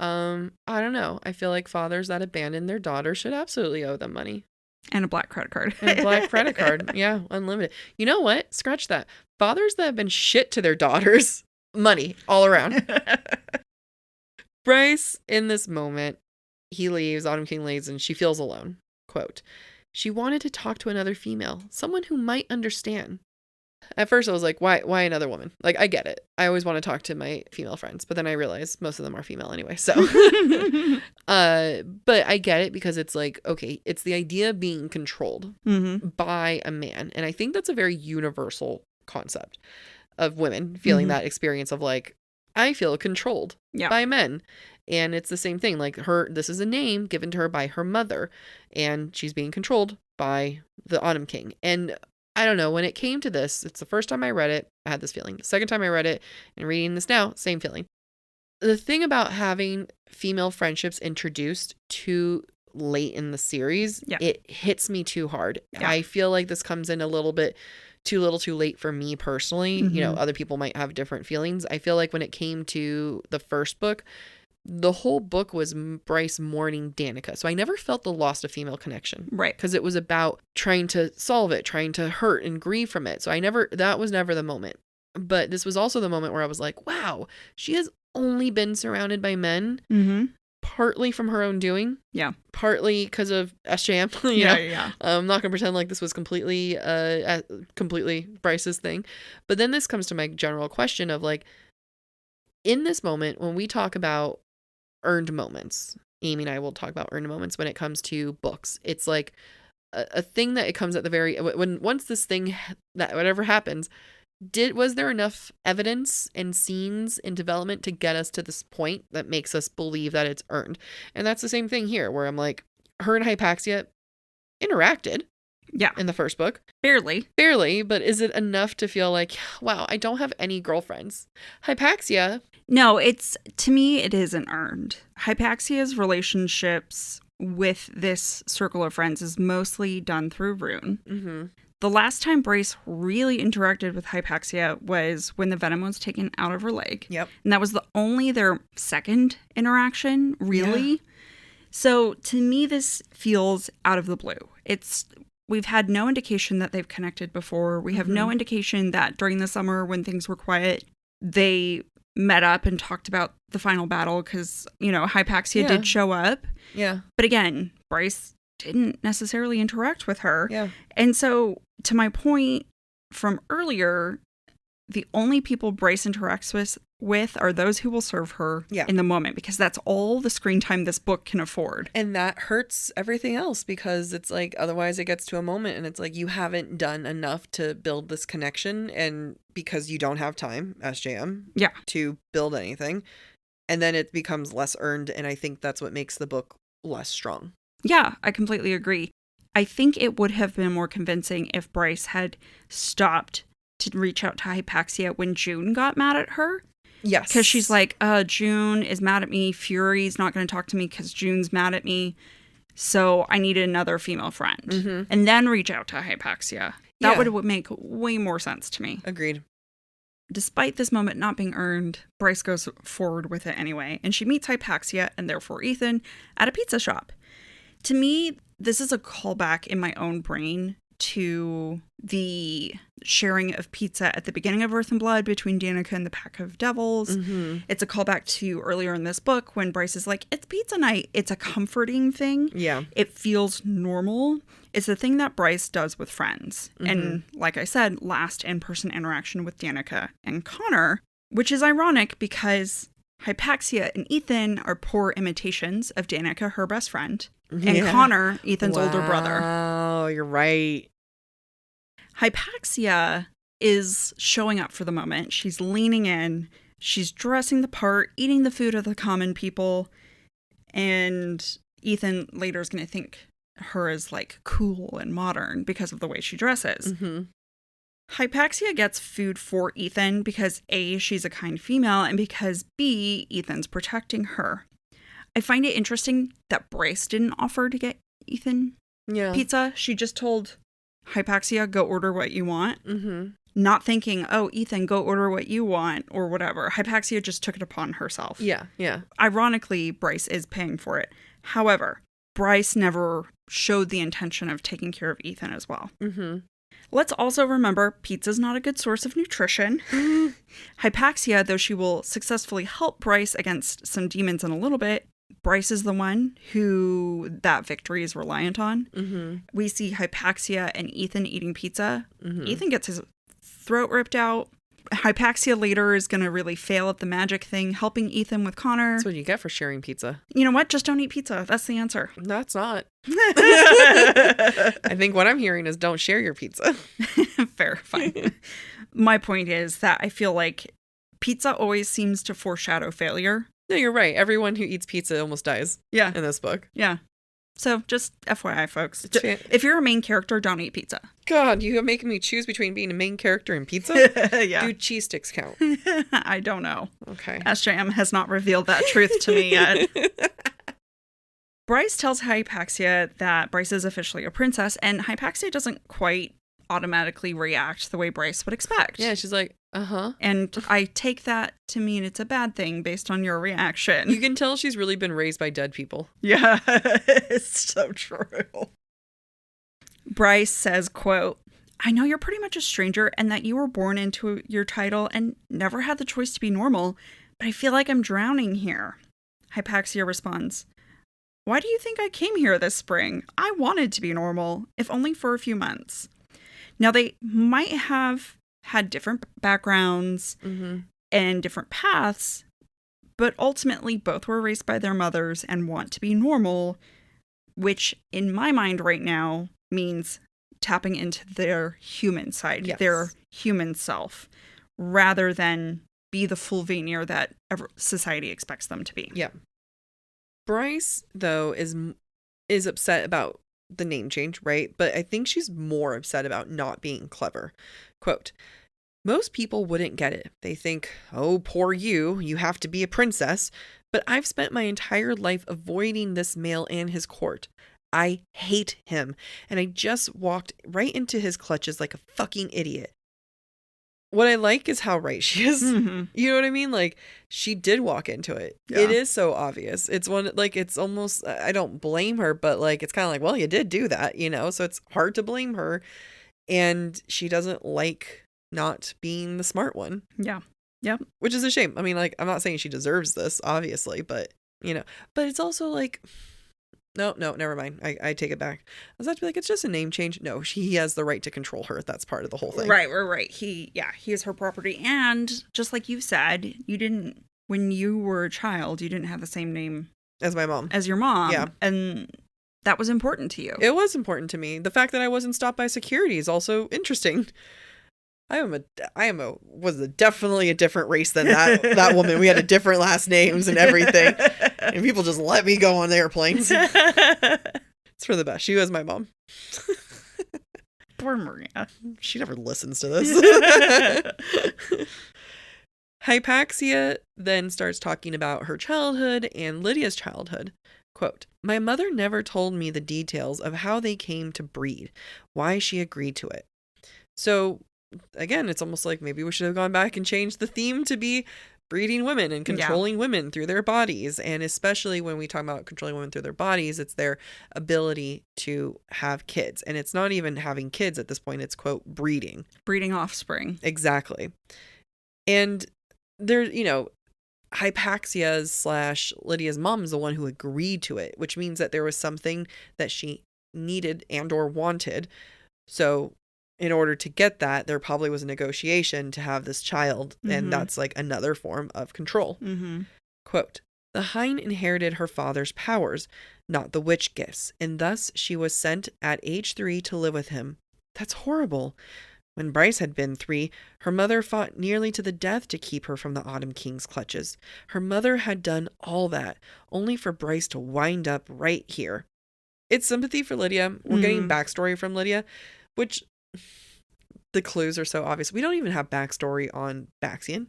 [SPEAKER 6] I don't know. I feel like fathers that abandon their daughters should absolutely owe them money.
[SPEAKER 7] And a black credit card.
[SPEAKER 6] And a black credit card. Yeah, unlimited. You know what? Scratch that. Fathers that have been shit to their daughters, money all around. Bryce, in this moment, he leaves, Autumn King leaves, and she feels alone. Quote, she wanted to talk to another female, someone who might understand. At first, I was like, why another woman? Like, I get it. I always want to talk to my female friends, but then I realized most of them are female anyway, so. But I get it because it's like, okay, it's the idea of being controlled by a man. And I think that's a very universal concept of women feeling that experience of like, I feel controlled by men. And it's the same thing. Like this is a name given to her by her mother, and she's being controlled by the Autumn King. And I don't know, when it came to this, it's the first time I read it, I had this feeling. The second time I read it and reading this now, same feeling. The thing about having female friendships introduced too late in the series, it hits me too hard. I feel like this comes in a little bit too little too late for me personally. You know, other people might have different feelings. I feel like when it came to the first book, the whole book was Bryce mourning Danica. So I never felt the loss of female connection.
[SPEAKER 7] Right.
[SPEAKER 6] Because it was about trying to solve it, trying to hurt and grieve from it. So that was never the moment. But this was also the moment where I was like, wow, she has only been surrounded by men. Partly from her own doing. Yeah. Partly because of SJM. Yeah. I'm not going to pretend like this was completely Bryce's thing. But then this comes to my general question of like, in this moment, when we talk about earned moments, Amy and I will talk about earned moments when it comes to books. It's like a thing that it comes at the very, once this thing, that whatever happens, was there enough evidence and scenes in development to get us to this point that makes us believe that it's earned? And that's the same thing here, where I'm like, her and Hypaxia interacted. Yeah. In the first book. Barely, but is it enough to feel like, wow, I don't have any girlfriends? Hypaxia.
[SPEAKER 7] No, to me, it isn't earned. Hypaxia's relationships with this circle of friends is mostly done through Rune. The last time Bryce really interacted with Hypaxia was when the venom was taken out of her leg. Yep. And that was their second interaction, really. Yeah. So to me, this feels out of the blue. We've had no indication that they've connected before. We have no indication that during the summer when things were quiet, they met up and talked about the final battle because, Hypaxia did show up. Yeah. But again, Bryce didn't necessarily interact with her. Yeah. And so to my point from earlier, the only people Bryce interacts with are those who will serve her in the moment, because that's all the screen time this book can afford.
[SPEAKER 6] And that hurts everything else, because it's like, otherwise it gets to a moment and it's like, you haven't done enough to build this connection, and because you don't have time, SJM, to build anything. And then it becomes less earned. And I think that's what makes the book less strong.
[SPEAKER 7] Yeah, I completely agree. I think it would have been more convincing if Bryce had stopped to reach out to Hypaxia when June got mad at her. Yes. Because she's like, June is mad at me. Fury's not going to talk to me because June's mad at me. So I needed another female friend. And then reach out to Hypaxia. That would make way more sense to me.
[SPEAKER 6] Agreed.
[SPEAKER 7] Despite this moment not being earned, Bryce goes forward with it anyway. And she meets Hypaxia and therefore Ithan at a pizza shop. To me, this is a callback in my own brain to the sharing of pizza at the beginning of Earth and Blood between Danica and the Pack of Devils. It's a callback to earlier in this book when Bryce is like, it's pizza night. It's a comforting thing. Yeah. It feels normal. It's the thing that Bryce does with friends. And like I said, last in-person interaction with Danica and Connor, which is ironic because Hypaxia and Ithan are poor imitations of Danica, her best friend, and Connor, Ethan's older brother.
[SPEAKER 6] Oh, you're right.
[SPEAKER 7] Hypaxia is showing up for the moment. She's leaning in. She's dressing the part, eating the food of the common people. And Ithan later is going to think her as like cool and modern because of the way she dresses. Hypaxia gets food for Ithan because A, she's a kind female, and because B, Ethan's protecting her. I find it interesting that Bryce didn't offer to get Ithan pizza. She just told Hypaxia, go order what you want. Mm-hmm. Not thinking, oh, Ithan, go order what you want or whatever. Hypaxia just took it upon herself.
[SPEAKER 6] Yeah, yeah.
[SPEAKER 7] Ironically, Bryce is paying for it. However, Bryce never showed the intention of taking care of Ithan as well. Mm-hmm. Let's also remember, pizza's not a good source of nutrition. Hypaxia, though she will successfully help Bryce against some demons in a little bit, Bryce is the one who that victory is reliant on. Mm-hmm. We see Hypaxia and Ithan eating pizza. Mm-hmm. Ithan gets his throat ripped out. Hypaxia later is going to really fail at the magic thing, helping Ithan with Connor.
[SPEAKER 6] That's what you get for sharing pizza.
[SPEAKER 7] You know what? Just don't eat pizza. That's the answer.
[SPEAKER 6] No, it's not. I think what I'm hearing is don't share your pizza.
[SPEAKER 7] Fair, fine. My point is that I feel like pizza always seems to foreshadow failure.
[SPEAKER 6] No, you're right. Everyone who eats pizza almost dies.
[SPEAKER 7] Yeah.
[SPEAKER 6] In this book.
[SPEAKER 7] Yeah. So just FYI, folks. If you're a main character, don't eat pizza.
[SPEAKER 6] God, you're making me choose between being a main character and pizza?
[SPEAKER 7] Yeah.
[SPEAKER 6] Do cheese sticks count?
[SPEAKER 7] I don't know.
[SPEAKER 6] Okay.
[SPEAKER 7] SJM has not revealed that truth to me yet. Bryce tells Hypaxia that Bryce is officially a princess, and Hypaxia doesn't quite automatically react the way Bryce would expect.
[SPEAKER 6] Yeah, she's like, uh-huh.
[SPEAKER 7] And I take that to mean it's a bad thing based on your reaction.
[SPEAKER 6] You can tell she's really been raised by dead people.
[SPEAKER 7] Yeah, it's so true. Bryce says, quote, I know you're pretty much a stranger and that you were born into your title and never had the choice to be normal, but I feel like I'm drowning here. Hypaxia responds, why do you think I came here this spring? I wanted to be normal, if only for a few months. Now, they might have had different backgrounds and different paths, but ultimately both were raised by their mothers and want to be normal, which in my mind right now means tapping into their human side, their human self, rather than be the full veneer that society expects them to be.
[SPEAKER 6] Yeah. Bryce, though, is upset about the name change, right? But I think she's more upset about not being clever. Quote, most people wouldn't get it. They think, oh, poor you have to be a princess. But I've spent my entire life avoiding this male and his court. I hate him. And I just walked right into his clutches like a fucking idiot. What I like is how right she is. Mm-hmm. You know what I mean? Like, she did walk into it. Yeah. It is so obvious. It's it's almost, I don't blame her, but like, it's kind of like, well, you did do that, you know? So it's hard to blame her. And she doesn't like not being the smart one. Yeah. Yep. Which is a shame. I mean, like, I'm not saying she deserves this, obviously, but, you know, but it's also like, no, never mind. I take it back. I was about to be like, it's just a name change. No, he has the right to control her. That's part of the whole thing.
[SPEAKER 7] Right. He is her property. And just like you said, when you were a child, you didn't have the same name
[SPEAKER 6] as my mom.
[SPEAKER 7] As your mom.
[SPEAKER 6] Yeah.
[SPEAKER 7] And that was important to you.
[SPEAKER 6] It was important to me. The fact that I wasn't stopped by security is also interesting. Was definitely a different race than that woman. We had a different last names and everything. And people just let me go on the airplanes. It's for the best. She was my mom.
[SPEAKER 7] Poor Maria.
[SPEAKER 6] She never listens to this. Hypaxia then starts talking about her childhood and Lydia's childhood. Quote, my mother never told me the details of how they came to breed, why she agreed to it. So again, it's almost like maybe we should have gone back and changed the theme to be breeding women and controlling women through their bodies. And especially when we talk about controlling women through their bodies, it's their ability to have kids. And it's not even having kids at this point. It's, quote, breeding.
[SPEAKER 7] Breeding offspring.
[SPEAKER 6] Exactly. And there, you know, Hypaxia's / Lydia's mom is the one who agreed to it, which means that there was something that she needed and or wanted. So in order to get that, there probably was a negotiation to have this child. Mm-hmm. And that's like another form of control. Mm-hmm. Quote, the hind inherited her father's powers, not the witch gifts. And thus she was sent at age 3 to live with him. That's horrible. When Bryce had been 3, her mother fought nearly to the death to keep her from the Autumn King's clutches. Her mother had done all that, only for Bryce to wind up right here. It's sympathy for Lydia. We're getting backstory from Lydia, which the clues are so obvious. We don't even have backstory on Baxian,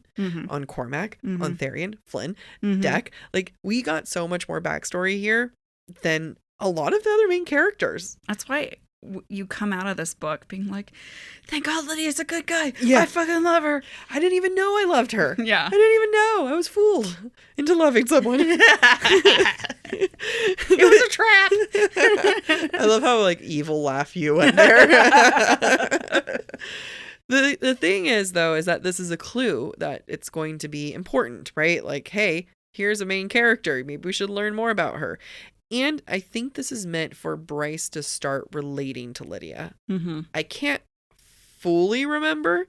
[SPEAKER 6] on Cormac, on Therian, Flynn, Deck. Like, we got so much more backstory here than a lot of the other main characters.
[SPEAKER 7] That's why you come out of this book being like, thank God Lydia's a good guy.
[SPEAKER 6] Yeah.
[SPEAKER 7] I fucking love her.
[SPEAKER 6] I didn't even know I loved her.
[SPEAKER 7] Yeah.
[SPEAKER 6] I didn't even know. I was fooled into loving someone.
[SPEAKER 7] It was a trap.
[SPEAKER 6] I love how, like, evil laugh you went there. The thing is, though, is that this is a clue that it's going to be important, right? Like, hey, here's a main character. Maybe we should learn more about her. And I think this is meant for Bryce to start relating to Lydia. I can't fully remember,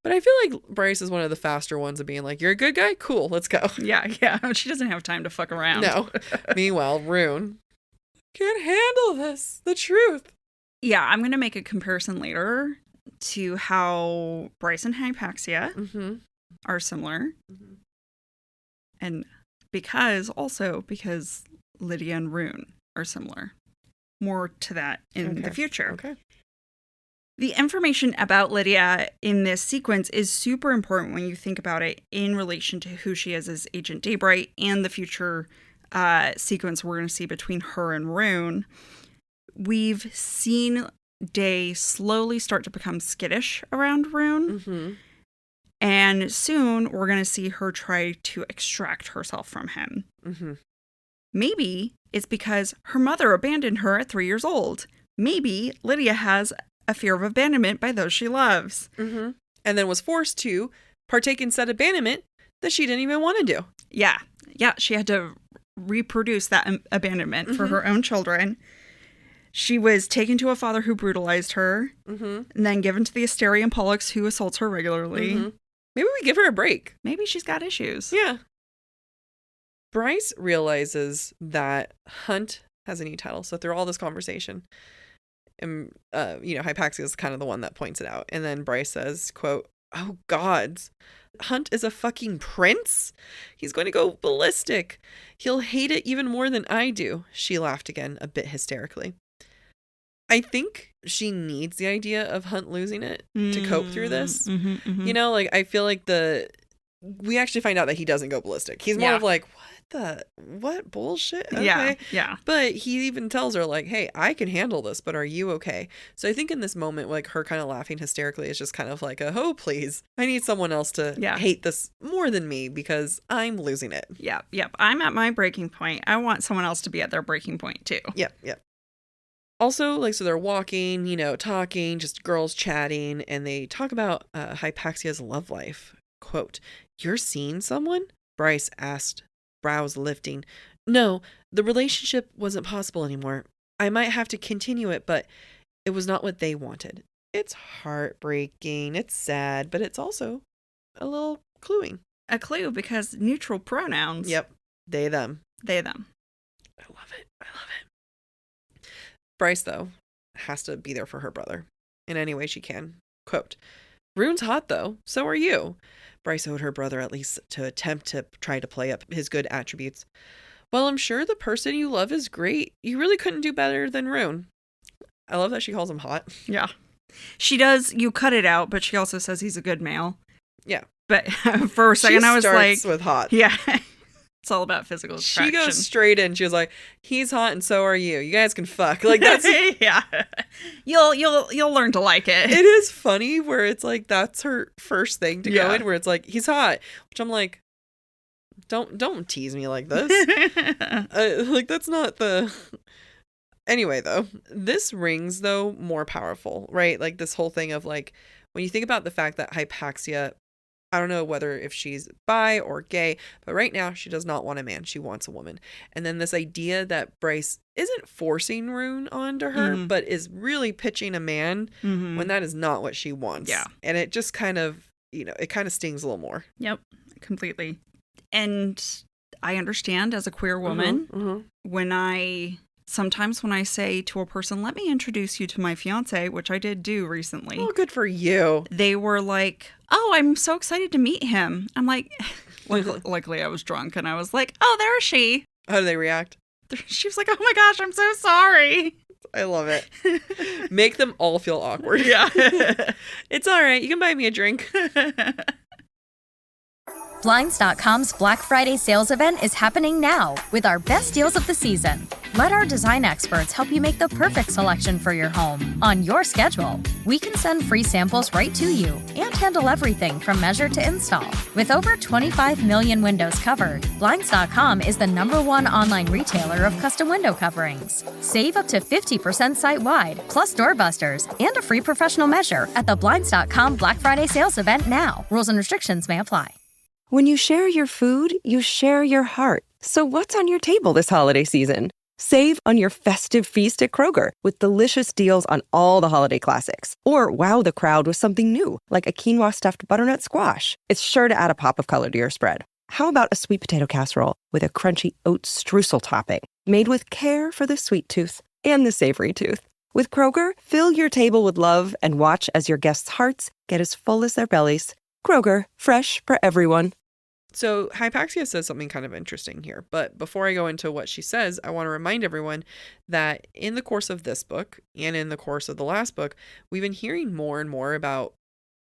[SPEAKER 6] but I feel like Bryce is one of the faster ones of being like, you're a good guy? Cool, let's go.
[SPEAKER 7] Yeah. She doesn't have time to fuck around.
[SPEAKER 6] No. Meanwhile, Rune can't handle this. The truth.
[SPEAKER 7] Yeah, I'm going to make a comparison later to how Bryce and Hypaxia are similar. And because Lydia and Rune are similar. More to that in the future.
[SPEAKER 6] Okay.
[SPEAKER 7] The information about Lydia in this sequence is super important when you think about it in relation to who she is as Agent Daybright and the future sequence we're going to see between her and Rune. We've seen Day slowly start to become skittish around Rune. And soon we're going to see her try to extract herself from him. Maybe it's because her mother abandoned her at 3 years old. Maybe Lydia has a fear of abandonment by those she loves.
[SPEAKER 6] And then was forced to partake in said abandonment that she didn't even want to do.
[SPEAKER 7] Yeah. She had to reproduce that abandonment for her own children. She was taken to a father who brutalized her, and then given to the Asterian Pollux who assaults her regularly.
[SPEAKER 6] Maybe we give her a break.
[SPEAKER 7] Maybe she's got issues.
[SPEAKER 6] Yeah. Bryce realizes that Hunt has a new title. So through all this conversation, and Hypaxia is kind of the one that points it out. And then Bryce says, quote, "Oh gods, Hunt is a fucking prince? He's going to go ballistic. He'll hate it even more than I do." She laughed again, a bit hysterically. I think she needs the idea of Hunt losing it to cope through this. You know, like, I feel like we actually find out that he doesn't go ballistic. He's more of like, what bullshit? Okay.
[SPEAKER 7] Yeah.
[SPEAKER 6] But he even tells her, like, hey, I can handle this, but are you okay? So I think in this moment, like, her kind of laughing hysterically is just kind of like oh, please. I need someone else to hate this more than me because I'm losing it.
[SPEAKER 7] Yep. I'm at my breaking point. I want someone else to be at their breaking point too.
[SPEAKER 6] Yep. Also, like, so they're walking, talking, just girls chatting, and they talk about Hypaxia's love life. Quote, "You're seeing someone?" Bryce asked, brows lifting. "No, the relationship wasn't possible anymore. I might have to continue it, but it was not what they wanted." It's heartbreaking. It's sad, but it's also a little cluing.
[SPEAKER 7] A clue because neutral pronouns.
[SPEAKER 6] Yep. They, them.
[SPEAKER 7] They, them.
[SPEAKER 6] I love it. Bryce, though, has to be there for her brother in any way she can. Quote, "Rune's hot, though. So are you." Bryce owed her brother at least to attempt to try to play up his good attributes. "Well, I'm sure the person you love is great. You really couldn't do better than Rune." I love that she calls him hot.
[SPEAKER 7] Yeah. She does. You cut it out, but she also says he's a good male.
[SPEAKER 6] Yeah.
[SPEAKER 7] But for a second, I was like...
[SPEAKER 6] with hot.
[SPEAKER 7] Yeah. It's all about physical attraction.
[SPEAKER 6] She goes straight in. She was like, "He's hot and so are you. You guys can fuck." Like, that's...
[SPEAKER 7] Yeah. You'll learn to like it.
[SPEAKER 6] It is funny where it's like, that's her first thing to go in, where it's like, he's hot. Which I'm like, don't tease me like this. Like, that's not the... Anyway, though, this rings, though, more powerful, right? Like, this whole thing of, like, when you think about the fact that Hypaxia... I don't know whether if she's bi or gay, but right now she does not want a man. She wants a woman. And then this idea that Bryce isn't forcing Rune onto her, but is really pitching a man when that is not what she wants.
[SPEAKER 7] Yeah. And
[SPEAKER 6] it just kind of, it kind of stings a little more.
[SPEAKER 7] Yep, completely. And I understand as a queer woman, sometimes when I say to a person, "Let me introduce you to my fiance," which I did do recently.
[SPEAKER 6] Oh, good for you.
[SPEAKER 7] They were like, "Oh, I'm so excited to meet him." I'm like, luckily I was drunk and I was like, "Oh, there is she."
[SPEAKER 6] How do they react?
[SPEAKER 7] She was like, "Oh my gosh, I'm so sorry."
[SPEAKER 6] I love it. Make them all feel awkward. Yeah. It's all right. You can buy me a drink.
[SPEAKER 9] Blinds.com's Black Friday sales event is happening now with our best deals of the season. Let our design experts help you make the perfect selection for your home on your schedule. We can send free samples right to you and handle everything from measure to install. With over 25 million windows covered, Blinds.com is the #1 online retailer of custom window coverings. Save up to 50% site-wide, plus doorbusters, and a free professional measure at the Blinds.com Black Friday sales event now. Rules and restrictions may apply.
[SPEAKER 10] When you share your food, you share your heart. So what's on your table this holiday season? Save on your festive feast at Kroger with delicious deals on all the holiday classics. Or wow the crowd with something new, like a quinoa stuffed butternut squash. It's sure to add a pop of color to your spread. How about a sweet potato casserole with a crunchy oat streusel topping, made with care for the sweet tooth and the savory tooth? With Kroger, fill your table with love and watch as your guests' hearts get as full as their bellies. Kroger, fresh for everyone.
[SPEAKER 6] So Hypaxia says something kind of interesting here. But before I go into what she says, I want to remind everyone that in the course of this book and in the course of the last book, we've been hearing more and more about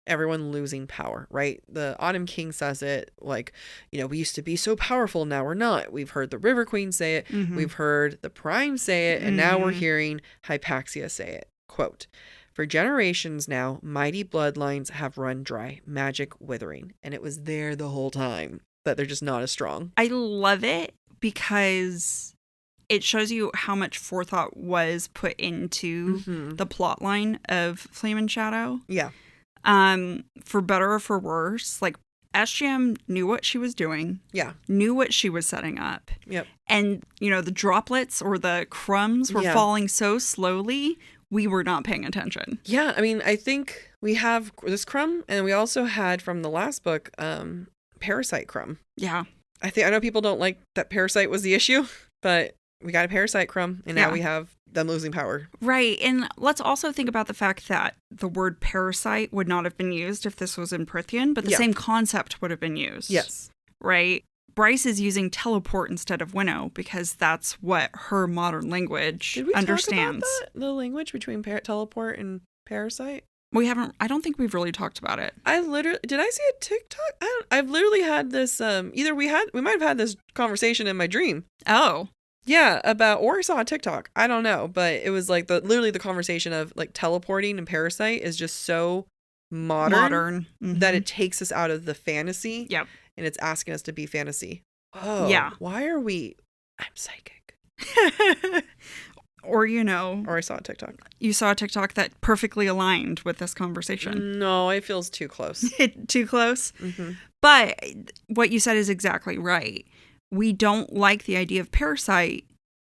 [SPEAKER 6] everyone losing power, right? The Autumn King says it like, we used to be so powerful, now we're not. We've heard the River Queen say it. Mm-hmm. We've heard the Prime say it. And now we're hearing Hypaxia say it. Quote, "For generations now, mighty bloodlines have run dry, magic withering." And it was there the whole time, that they're just not as strong.
[SPEAKER 7] I love it because it shows you how much forethought was put into the plot line of Flame and Shadow.
[SPEAKER 6] Yeah.
[SPEAKER 7] For better or for worse, like SGM knew what she was doing.
[SPEAKER 6] Yeah.
[SPEAKER 7] Knew what she was setting up.
[SPEAKER 6] Yep.
[SPEAKER 7] And, the droplets or the crumbs were falling so slowly, we were not paying attention.
[SPEAKER 6] Yeah, I mean, I think we have this crumb, and we also had from the last book, Parasite crumb.
[SPEAKER 7] Yeah.
[SPEAKER 6] I know people don't like that Parasite was the issue, but we got a Parasite crumb, and now we have them losing power.
[SPEAKER 7] Right, and let's also think about the fact that the word parasite would not have been used if this was in Prythian, but the same concept would have been used.
[SPEAKER 6] Yes.
[SPEAKER 7] Right? Bryce is using teleport instead of winnow because that's what her modern language understands.
[SPEAKER 6] Talk about that? The language between teleport and parasite?
[SPEAKER 7] We haven't. I don't think we've really talked about it.
[SPEAKER 6] Did I see a TikTok? I've literally had this. Either we might have had this conversation in my dream.
[SPEAKER 7] Oh,
[SPEAKER 6] yeah, or I saw a TikTok. I don't know, but it was like literally the conversation of like teleporting and parasite is just so modern that it takes us out of the fantasy.
[SPEAKER 7] Yep.
[SPEAKER 6] And it's asking us to be fantasy. Oh,
[SPEAKER 7] yeah.
[SPEAKER 6] Why are we? I'm psychic.
[SPEAKER 7] Or
[SPEAKER 6] I saw a TikTok.
[SPEAKER 7] You saw a TikTok that perfectly aligned with this conversation.
[SPEAKER 6] No, it feels too close.
[SPEAKER 7] Too close? Mm-hmm. But what you said is exactly right. We don't like the idea of parasite,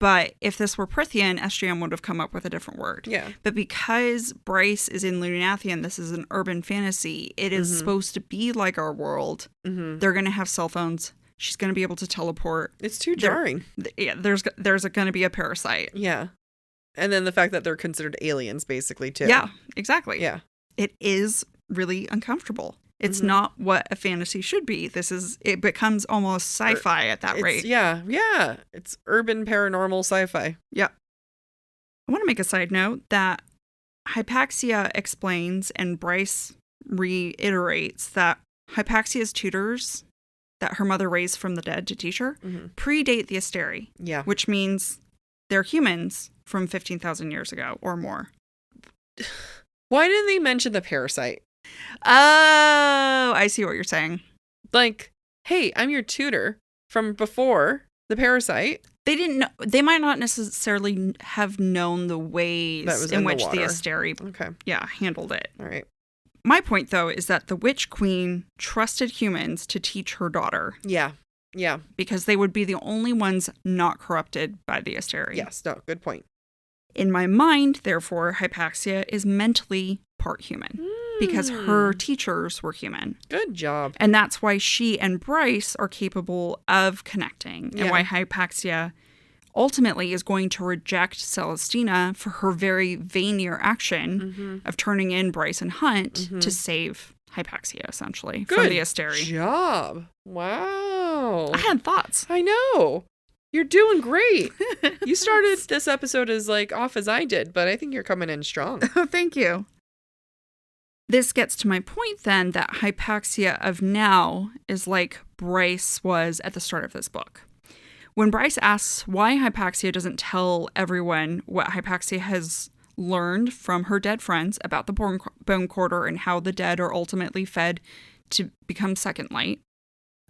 [SPEAKER 7] but if this were Prythian, SGM would have come up with a different word.
[SPEAKER 6] Yeah.
[SPEAKER 7] But because Bryce is in Lunathian, this is an urban fantasy. It is supposed to be like our world. Mm-hmm. They're going to have cell phones. She's going to be able to teleport.
[SPEAKER 6] It's too jarring.
[SPEAKER 7] There's going to be a parasite.
[SPEAKER 6] Yeah. And then the fact that they're considered aliens, basically, too.
[SPEAKER 7] Yeah, exactly.
[SPEAKER 6] Yeah.
[SPEAKER 7] It is really uncomfortable. It's not what a fantasy should be. It becomes almost sci-fi at that rate.
[SPEAKER 6] Yeah. It's urban paranormal sci-fi.
[SPEAKER 7] Yeah. I want to make a side note that Hypaxia explains and Bryce reiterates that Hypaxia's tutors that her mother raised from the dead to teach her predate the Asteri.
[SPEAKER 6] Yeah.
[SPEAKER 7] Which means they're humans from 15,000 years ago or more.
[SPEAKER 6] Why didn't they mention the parasite?
[SPEAKER 7] Oh, I see what you're saying.
[SPEAKER 6] Like, hey, I'm your tutor from before the parasite.
[SPEAKER 7] They didn't know. They might not necessarily have known the ways in which the Asteri handled it.
[SPEAKER 6] All right.
[SPEAKER 7] My point, though, is that the Witch Queen trusted humans to teach her daughter.
[SPEAKER 6] Yeah. Yeah.
[SPEAKER 7] Because they would be the only ones not corrupted by the Asteri.
[SPEAKER 6] Yes. No, good point.
[SPEAKER 7] In my mind, therefore, Hypaxia is mentally part human. Because her teachers were human.
[SPEAKER 6] Good job.
[SPEAKER 7] And that's why she and Bryce are capable of connecting. And why Hypaxia ultimately is going to reject Celestina for her very Vanir action of turning in Bryce and Hunt to save Hypaxia, essentially, from the Asteri.
[SPEAKER 6] Good job. Wow.
[SPEAKER 7] I had thoughts.
[SPEAKER 6] I know. You're doing great. You started this episode as off as I did, but I think you're coming in strong.
[SPEAKER 7] Oh, thank you. This gets to my point then that Hypaxia of now is like Bryce was at the start of this book. When Bryce asks why Hypaxia doesn't tell everyone what Hypaxia has learned from her dead friends about the bone quarter and how the dead are ultimately fed to become second light,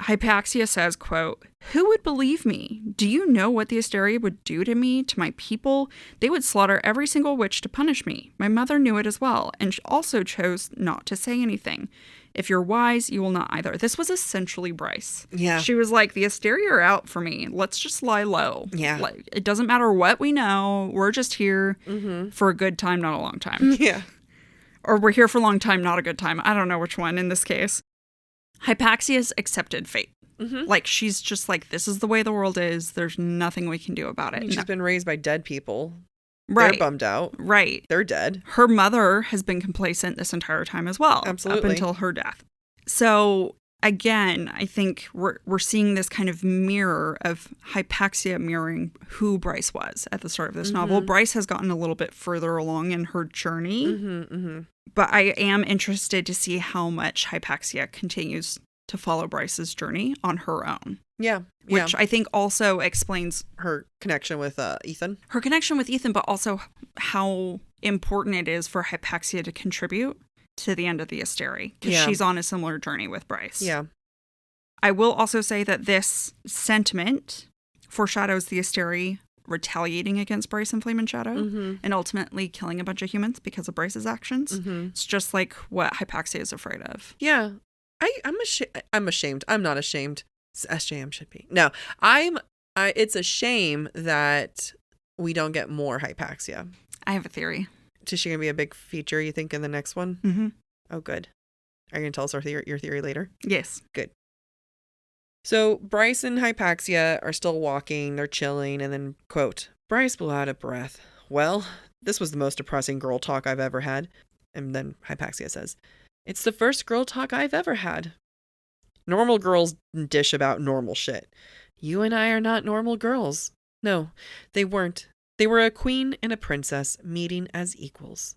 [SPEAKER 7] Hypaxia says, quote, "Who would believe me? Do you know what the Asteria would do to me, to my people? They would slaughter every single witch to punish me. My mother knew it as well, and also chose not to say anything. If you're wise, you will not either." This was essentially Bryce.
[SPEAKER 6] Yeah.
[SPEAKER 7] She was like, the Asteria are out for me. Let's just lie low.
[SPEAKER 6] Yeah.
[SPEAKER 7] It doesn't matter what we know. We're just here for a good time, not a long time.
[SPEAKER 6] Yeah.
[SPEAKER 7] Or we're here for a long time, not a good time. I don't know which one in this case. Hypaxia's accepted fate. She's just like, this is the way the world is. There's nothing we can do about it.
[SPEAKER 6] She's been raised by dead people.
[SPEAKER 7] Right.
[SPEAKER 6] They're bummed out.
[SPEAKER 7] Right.
[SPEAKER 6] They're dead.
[SPEAKER 7] Her mother has been complacent this entire time as well.
[SPEAKER 6] Absolutely.
[SPEAKER 7] Up until her death. So, again, I think we're seeing this kind of mirror of Hypaxia mirroring who Bryce was at the start of this novel. Bryce has gotten a little bit further along in her journey. But I am interested to see how much Hypaxia continues to follow Bryce's journey on her own.
[SPEAKER 6] Yeah.
[SPEAKER 7] Which I think also explains
[SPEAKER 6] her connection with Ithan.
[SPEAKER 7] Her connection with Ithan, but also how important it is for Hypaxia to contribute to the end of the Asteria. Because she's on a similar journey with Bryce.
[SPEAKER 6] Yeah.
[SPEAKER 7] I will also say that this sentiment foreshadows the Asteria retaliating against Bryce and Flame and Shadow and ultimately killing a bunch of humans because of Bryce's actions. It's just like what Hypaxia is afraid of.
[SPEAKER 6] Yeah. I'm ashamed. I'm not ashamed. SJM should be. No, it's a shame that we don't get more Hypaxia.
[SPEAKER 7] I have a theory.
[SPEAKER 6] Is she going to be a big feature, you think, in the next one?
[SPEAKER 7] Mm-hmm.
[SPEAKER 6] Oh, good. Are you going to tell us your theory later?
[SPEAKER 7] Yes.
[SPEAKER 6] Good. So Bryce and Hypaxia are still walking. They're chilling. And then, quote, Bryce blew out of breath. "Well, this was the most depressing girl talk I've ever had." And then Hypaxia says, "It's the first girl talk I've ever had. Normal girls dish about normal shit. You and I are not normal girls. No, they weren't. They were a queen and a princess meeting as equals."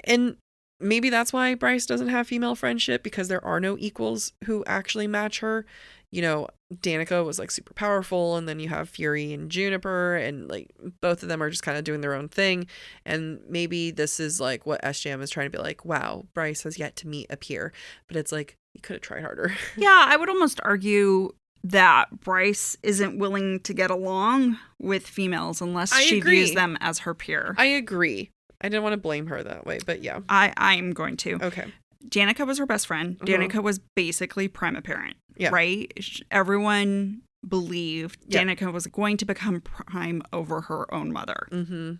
[SPEAKER 6] And maybe that's why Bryce doesn't have female friendship, because there are no equals who actually match her. You know, Danica was super powerful, and then you have Fury and Juniper, and both of them are just kind of doing their own thing. And maybe this is what SJM is trying to be like, wow, Bryce has yet to meet a peer. But it's you could have tried harder.
[SPEAKER 7] Yeah, I would almost argue that Bryce isn't willing to get along with females unless she views them as her peer.
[SPEAKER 6] I agree. I didn't want to blame her that way, but yeah.
[SPEAKER 7] I'm going to.
[SPEAKER 6] Okay.
[SPEAKER 7] Danica was her best friend. Danica was basically prime apparent, right? Everyone believed Danica was going to become prime over her own mother. And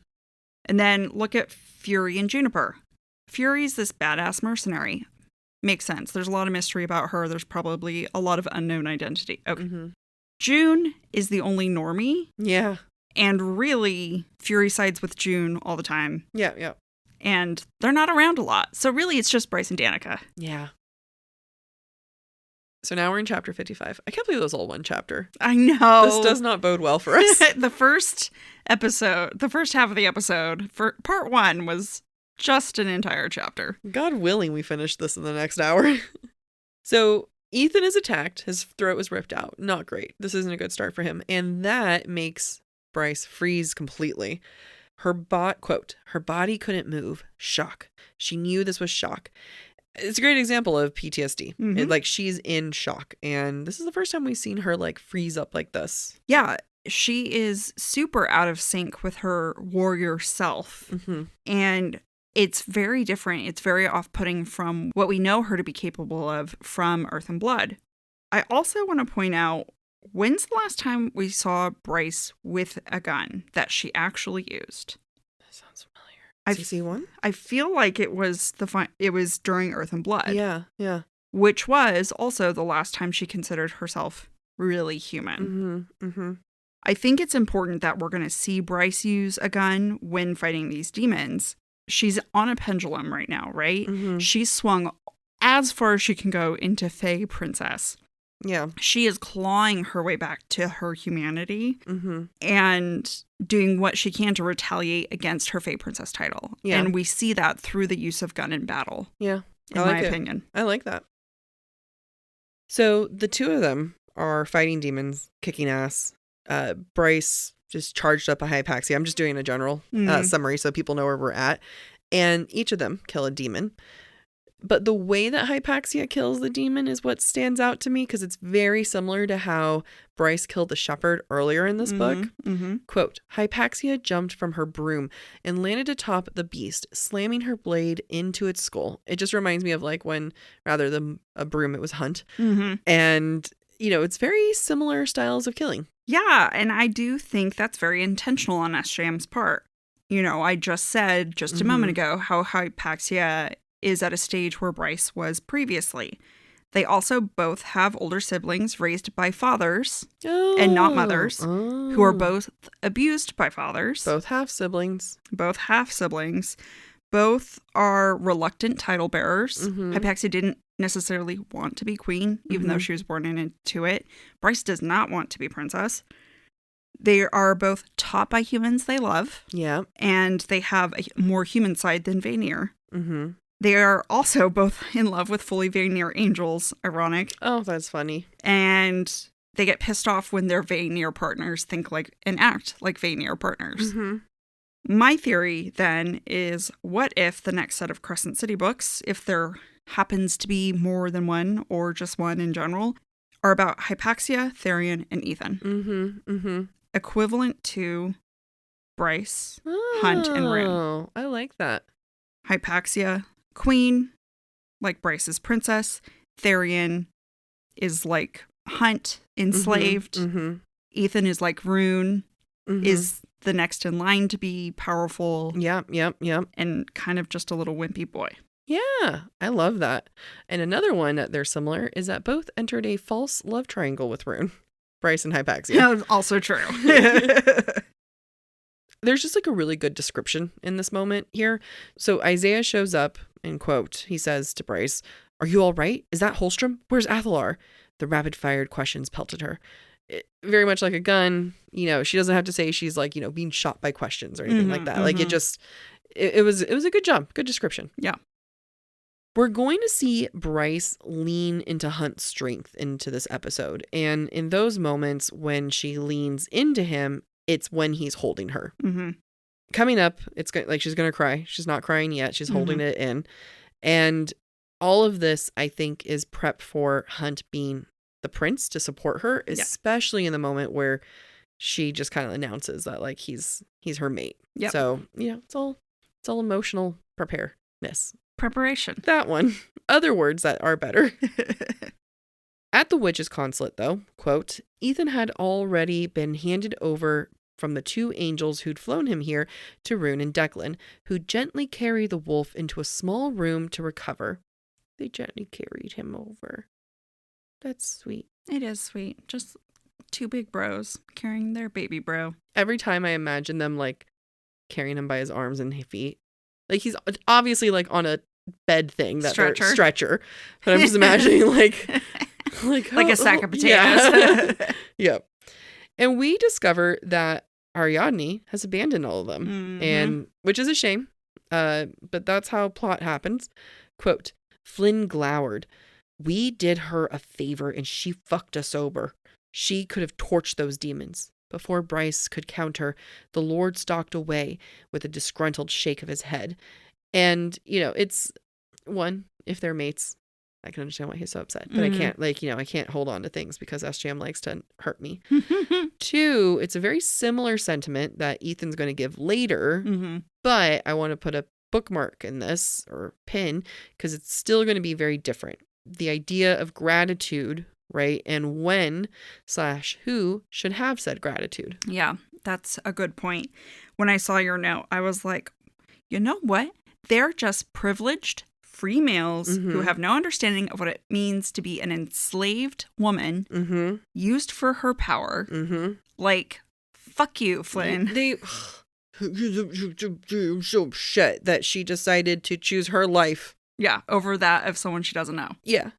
[SPEAKER 7] then look at Fury and Juniper. Fury's this badass mercenary. Makes sense. There's a lot of mystery about her. There's probably a lot of unknown identity. Okay. June is the only normie.
[SPEAKER 6] Yeah.
[SPEAKER 7] And really, Fury sides with June all the time.
[SPEAKER 6] Yeah, yeah.
[SPEAKER 7] And they're not around a lot. So really, it's just Bryce and Danica.
[SPEAKER 6] Yeah. So now we're in chapter 55. I can't believe it was all one chapter.
[SPEAKER 7] I know.
[SPEAKER 6] This does not bode well for us.
[SPEAKER 7] The first half of the episode, for part 1, was just an entire chapter.
[SPEAKER 6] God willing, we finish this in the next hour. So Ithan is attacked. His throat was ripped out. Not great. This isn't a good start for him. And that makes Bryce freeze completely. Quote, "Her body couldn't move. Shock. She knew this was shock." It's a great example of PTSD. She's in shock. And this is the first time we've seen her freeze up like this.
[SPEAKER 7] Yeah. She is super out of sync with her warrior self. And it's very different. It's very off-putting from what we know her to be capable of from Earth and Blood. I also want to point out, when's the last time we saw Bryce with a gun that she actually used?
[SPEAKER 6] That sounds familiar. CC1?
[SPEAKER 7] I feel like it was during Earth and Blood.
[SPEAKER 6] Yeah, yeah.
[SPEAKER 7] Which was also the last time she considered herself really human. I think it's important that we're going to see Bryce use a gun when fighting these demons. She's on a pendulum right now, right? She's swung as far as she can go into Fae Princess.
[SPEAKER 6] Yeah.
[SPEAKER 7] She is clawing her way back to her humanity and doing what she can to retaliate against her Fey Princess title.
[SPEAKER 6] Yeah.
[SPEAKER 7] And we see that through the use of gun in battle.
[SPEAKER 6] Yeah.
[SPEAKER 7] In my opinion.
[SPEAKER 6] I like that. So the two of them are fighting demons, kicking ass. Bryce just charged up a Hypaxia. I'm just doing a general summary so people know where we're at. And each of them kill a demon. But the way that Hypaxia kills the demon is what stands out to me, because it's very similar to how Bryce killed the shepherd earlier in this book. Quote, Hypaxia jumped from her broom and landed atop the beast, slamming her blade into its skull. It just reminds me of like when, rather than a broom, it was hunt. And, you know, it's very similar styles of killing.
[SPEAKER 7] Yeah, and I do think that's very intentional on SJM's part. You know, I just said just a moment ago how Hypaxia is at a stage where Bryce was previously. They also both have older siblings raised by fathers and not mothers, who are both abused by fathers.
[SPEAKER 6] Both half siblings.
[SPEAKER 7] Both half siblings. Both are reluctant title bearers. Hypaxia didn't necessarily want to be queen, even though she was born into it. Bryce does not want to be princess. They are both taught by humans they love.
[SPEAKER 6] Yeah.
[SPEAKER 7] And they have a more human side than Vanir. They are also both in love with fully Vanir angels, ironic.
[SPEAKER 6] Oh, that's funny.
[SPEAKER 7] And they get pissed off when their Vanir partners think like and act like Vanir partners. My theory then is, what if the next set of Crescent City books, if there happens to be more than one or just one in general, are about Hypaxia, Therian, and Ithan. Equivalent to Bryce, Hunt, and Rin.
[SPEAKER 6] Oh, I like that.
[SPEAKER 7] Hypaxia, queen, like Bryce's princess. Therian is like Hunt, enslaved. Ithan is like Rune, is the next in line to be powerful.
[SPEAKER 6] Yep.
[SPEAKER 7] And kind of just a little wimpy boy.
[SPEAKER 6] Yeah, I love that. And another one that they're similar is that both entered a false love triangle with Rune. Bryce and Hypaxia.
[SPEAKER 7] Yeah, also true.
[SPEAKER 6] There's just like a really good description in this moment here. So Isaiah shows up and quote, he says to Bryce, "Are you all right? Is that Holstrom? Where's Athalar?" The rapid fired questions pelted her. Very much like a gun, you know, she doesn't have to say she's like, you know, being shot by questions or anything like that. Like it just, it was a good job. Good description.
[SPEAKER 7] Yeah.
[SPEAKER 6] We're going to see Bryce lean into Hunt's strength into this episode. And in those moments when she leans into him, it's when he's holding her. Coming up, it's like she's going to cry. She's not crying yet. She's holding it in. And all of this, I think, is prep for Hunt being the prince to support her, especially in the moment where she just kind of announces that like he's her mate. So, yeah, it's all emotional preparedness.
[SPEAKER 7] Preparation.
[SPEAKER 6] That one. Other words that are better. At the witch's consulate, though, quote, Ithan had already been handed over from the two angels who'd flown him here to Rune and Declan, who gently carried the wolf into a small room to recover. They gently carried him over. That's sweet.
[SPEAKER 7] It is sweet. Just two big bros carrying their baby bro.
[SPEAKER 6] Every time I imagine them like carrying him by his arms and feet. Like he's obviously like on a bed thing, that stretcher. But I'm just imagining like
[SPEAKER 7] a sack of potatoes.
[SPEAKER 6] Yep. And we discover that Ariadne has abandoned all of them, and which is a shame. But that's how plot happens. Quote, Flynn glowered. We did her a favor and she fucked us over. She could have torched those demons. Before Bryce could counter, the Lord stalked away with a disgruntled shake of his head. And, you know, it's one, if they're mates, I can understand why he's so upset. But I can't, I can't hold on to things because SJM likes to hurt me. Two, it's a very similar sentiment that Ethan's going to give later. But I want to put a bookmark in this, or pin, because it's still going to be very different. The idea of gratitude, right? And when/who should have said gratitude.
[SPEAKER 7] Yeah, that's a good point. When I saw your note, I was like, you know what? They're just privileged free males who have no understanding of what it means to be an enslaved woman used for her power. Like, fuck you, Flynn.
[SPEAKER 6] They so shit that she decided to choose her life.
[SPEAKER 7] Yeah, over that of someone she doesn't know.
[SPEAKER 6] Yeah.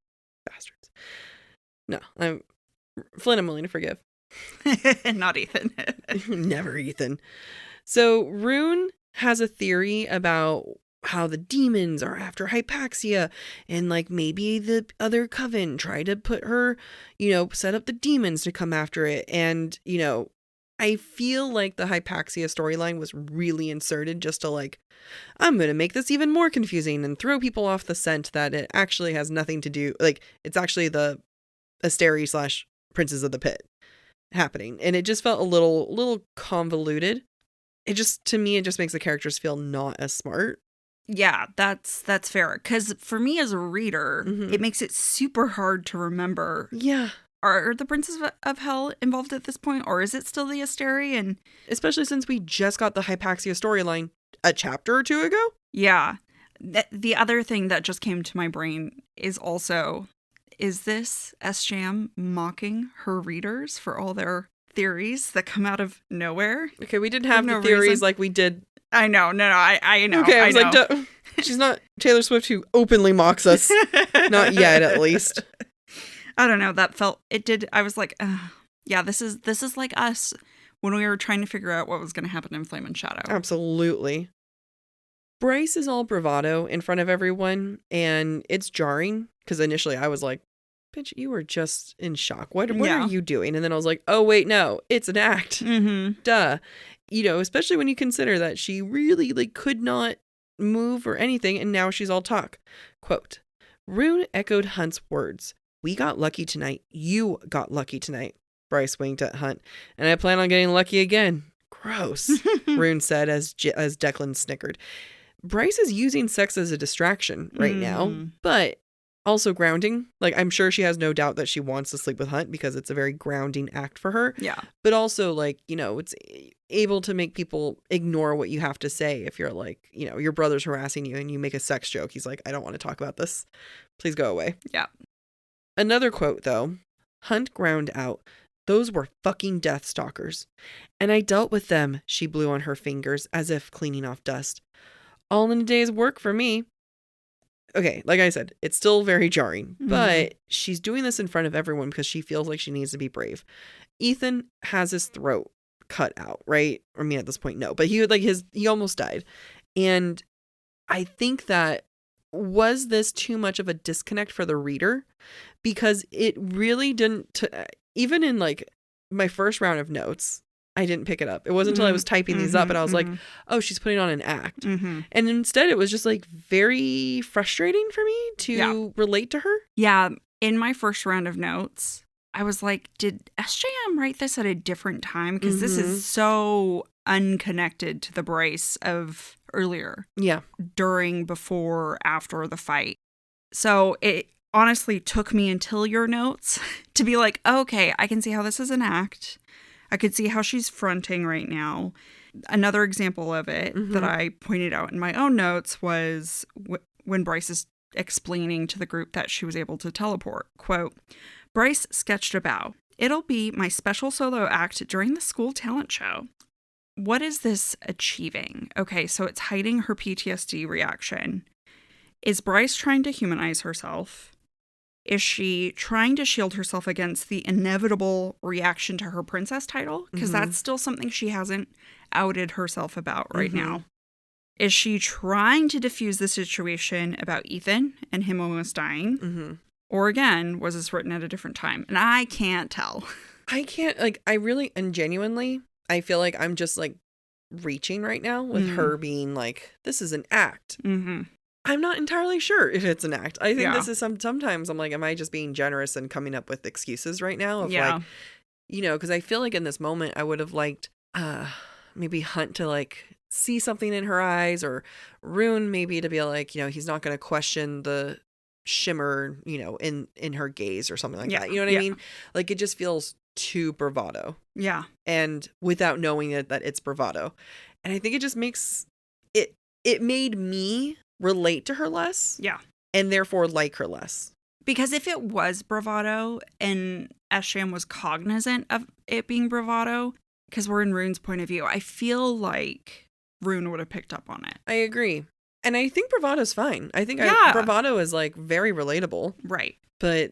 [SPEAKER 6] Bastards. No, Flynn, I'm willing to forgive.
[SPEAKER 7] Not Ithan.
[SPEAKER 6] Never Ithan. So Rune has a theory about how the demons are after Hypaxia, and like maybe the other coven tried to put her, set up the demons to come after it. And, I feel like the Hypaxia storyline was really inserted just to like, I'm going to make this even more confusing and throw people off the scent that it actually has nothing to do. Like, it's actually the Asteri / Princes of the Pit happening. And it just felt a little convoluted. To me, it just makes the characters feel not as smart.
[SPEAKER 7] Yeah, that's fair. Because for me as a reader, it makes it super hard to remember.
[SPEAKER 6] Yeah.
[SPEAKER 7] Are the Princes of Hell involved at this point? Or is it still the Asteri? And
[SPEAKER 6] especially since we just got the Hypaxia storyline a chapter or two ago?
[SPEAKER 7] Yeah. The other thing that just came to my brain is also, is this SJM mocking her readers for all their theories that come out of nowhere?
[SPEAKER 6] Okay, we didn't have the theories reason. Like we did.
[SPEAKER 7] I know. No, I know.
[SPEAKER 6] Okay, I was like, she's not Taylor Swift who openly mocks us. Not yet, at least.
[SPEAKER 7] I don't know. That felt, it did. I was like, yeah, this is like us when we were trying to figure out what was going to happen in Flame and Shadow.
[SPEAKER 6] Absolutely. Bryce is all bravado in front of everyone, and it's jarring because initially I was like, bitch, you were just in shock. What are you doing? And then I was like, oh, wait, no, it's an act.
[SPEAKER 7] Mm-hmm.
[SPEAKER 6] Duh. Especially when you consider that she really could not move or anything, and now she's all talk. Quote, Rune echoed Hunt's words. We got lucky tonight. You got lucky tonight. Bryce winked at Hunt. And I plan on getting lucky again. Gross, Rune said as Declan snickered. Bryce is using sex as a distraction right now, but also grounding. Like, I'm sure she has no doubt that she wants to sleep with Hunt because it's a very grounding act for her.
[SPEAKER 7] Yeah.
[SPEAKER 6] But also, it's able to make people ignore what you have to say if you're your brother's harassing you and you make a sex joke. He's like, I don't want to talk about this. Please go away.
[SPEAKER 7] Yeah.
[SPEAKER 6] Another quote, though. Hunt ground out. Those were fucking death stalkers. And I dealt with them, she blew on her fingers as if cleaning off dust. All in a day's work for me. Okay, like I said, it's still very jarring, but she's doing this in front of everyone because she feels like she needs to be brave. Ithan has his throat cut out, right? I mean, at this point, no, but he almost died. And I think that was this too much of a disconnect for the reader? Because it really didn't, even in my first round of notes, I didn't pick it up. It wasn't until I was typing these up and I was like, oh, she's putting on an act. And instead it was just very frustrating for me to relate to her.
[SPEAKER 7] Yeah. In my first round of notes, I was like, did SJM write this at a different time? Because this is so unconnected to the Bryce of earlier.
[SPEAKER 6] Yeah.
[SPEAKER 7] During, before, after the fight. So it honestly took me until your notes to be like, okay, I can see how this is an act. I could see how she's fronting right now. Another example of it that I pointed out in my own notes was when Bryce is explaining to the group that she was able to teleport. Quote, Bryce sketched a bow. It'll be my special solo act during the school talent show. What is this achieving? Okay, so it's hiding her PTSD reaction. Is Bryce trying to humanize herself? Is she trying to shield herself against the inevitable reaction to her princess title? Because that's still something she hasn't outed herself about right now. Is she trying to diffuse the situation about Ithan and him almost dying? Or again, was this written at a different time? And I can't tell.
[SPEAKER 6] I can't, I really, and genuinely, I feel like I'm just reaching right now with her being this is an act. I'm not entirely sure if it's an act. I think this is sometimes I'm like, am I just being generous and coming up with excuses right now? Of because I feel like in this moment I would have liked maybe Hunt to see something in her eyes, or Rune maybe to be he's not going to question the shimmer, in her gaze or something like that. You know what I mean? It just feels too bravado.
[SPEAKER 7] Yeah.
[SPEAKER 6] And without knowing that it's bravado. And I think it just makes it made me relate to her less.
[SPEAKER 7] Yeah.
[SPEAKER 6] And therefore like her less.
[SPEAKER 7] Because if it was bravado and SJM was cognizant of it being bravado, because we're in Rune's point of view, I feel like Rune would have picked up on it.
[SPEAKER 6] I agree. And I think bravado's fine. I think bravado is very relatable.
[SPEAKER 7] Right.
[SPEAKER 6] But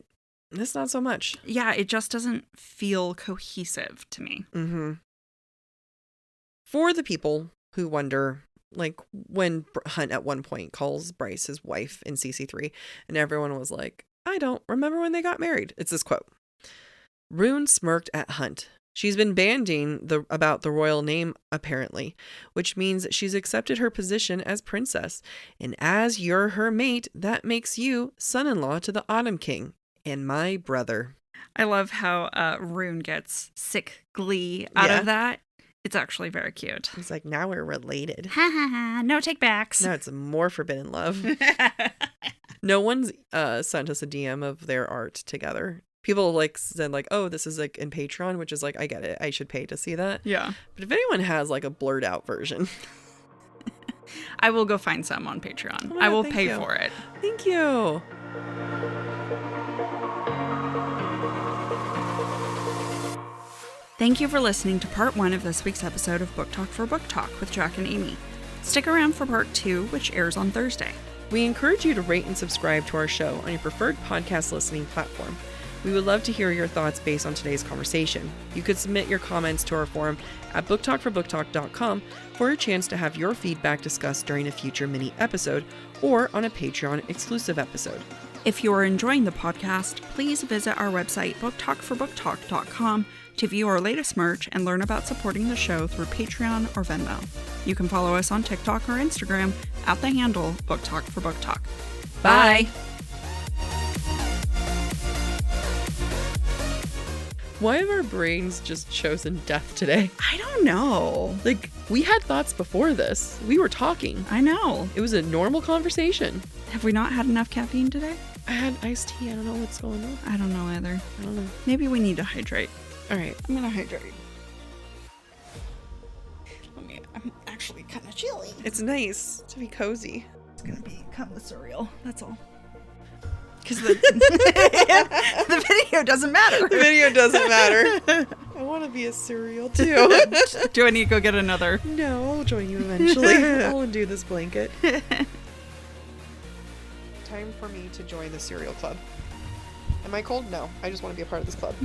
[SPEAKER 6] This not so much.
[SPEAKER 7] Yeah, it just doesn't feel cohesive to me.
[SPEAKER 6] Mm-hmm. For the people who wonder, like when Hunt at one point calls Bryce his wife in CC3, and everyone was like, I don't remember when they got married. It's this quote. Rune smirked at Hunt. She's been bandying about the royal name, apparently, which means she's accepted her position as princess. And as you're her mate, that makes you son-in-law to the Autumn King and my brother.
[SPEAKER 7] I love how Rune gets sick glee out of that. It's actually very cute.
[SPEAKER 6] He's like, now we're related.
[SPEAKER 7] Ha ha ha. No take backs.
[SPEAKER 6] Now it's more forbidden love. No one's sent us a DM of their art together. People like said like, oh, this is like in Patreon, which is like, I get it. I should pay to see that.
[SPEAKER 7] Yeah.
[SPEAKER 6] But if anyone has like a blurred out version,
[SPEAKER 7] I will go find some on Patreon.
[SPEAKER 6] Oh,
[SPEAKER 7] I will pay for it.
[SPEAKER 6] Thank you.
[SPEAKER 7] Thank you for listening to part 1 of this week's episode of Book Talk for Book Talk with Jac and Amy. Stick around for part 2, which airs on Thursday.
[SPEAKER 6] We encourage you to rate and subscribe to our show on your preferred podcast listening platform. We would love to hear your thoughts based on today's conversation. You could submit your comments to our forum at booktalkforbooktalk.com for a chance to have your feedback discussed during a future mini episode or on a Patreon exclusive episode.
[SPEAKER 7] If you are enjoying the podcast, please visit our website, booktalkforbooktalk.com, to view our latest merch and learn about supporting the show through Patreon or Venmo. You can follow us on TikTok or Instagram at the handle booktalkforbooktalk. Bye!
[SPEAKER 6] Why have our brains just chosen death today?
[SPEAKER 7] I don't know.
[SPEAKER 6] Like, we had thoughts before this. We were talking.
[SPEAKER 7] I know.
[SPEAKER 6] It was a normal conversation.
[SPEAKER 7] Have we not had enough caffeine today?
[SPEAKER 6] I had iced tea. I don't know what's going on.
[SPEAKER 7] I don't know either.
[SPEAKER 6] I don't know.
[SPEAKER 7] Maybe we need to hydrate.
[SPEAKER 6] All right.
[SPEAKER 7] I'm going to hydrate. I'm actually kind of chilly.
[SPEAKER 6] It's nice to be cozy.
[SPEAKER 7] It's going to become the cereal. That's all. Because the video doesn't matter.
[SPEAKER 6] The video doesn't matter. I want to be a cereal too.
[SPEAKER 7] Do I need to go get another?
[SPEAKER 6] No, I'll join you eventually. I'll undo this blanket. Time for me to join the cereal club. Am I cold? No. I just want to be a part of this club.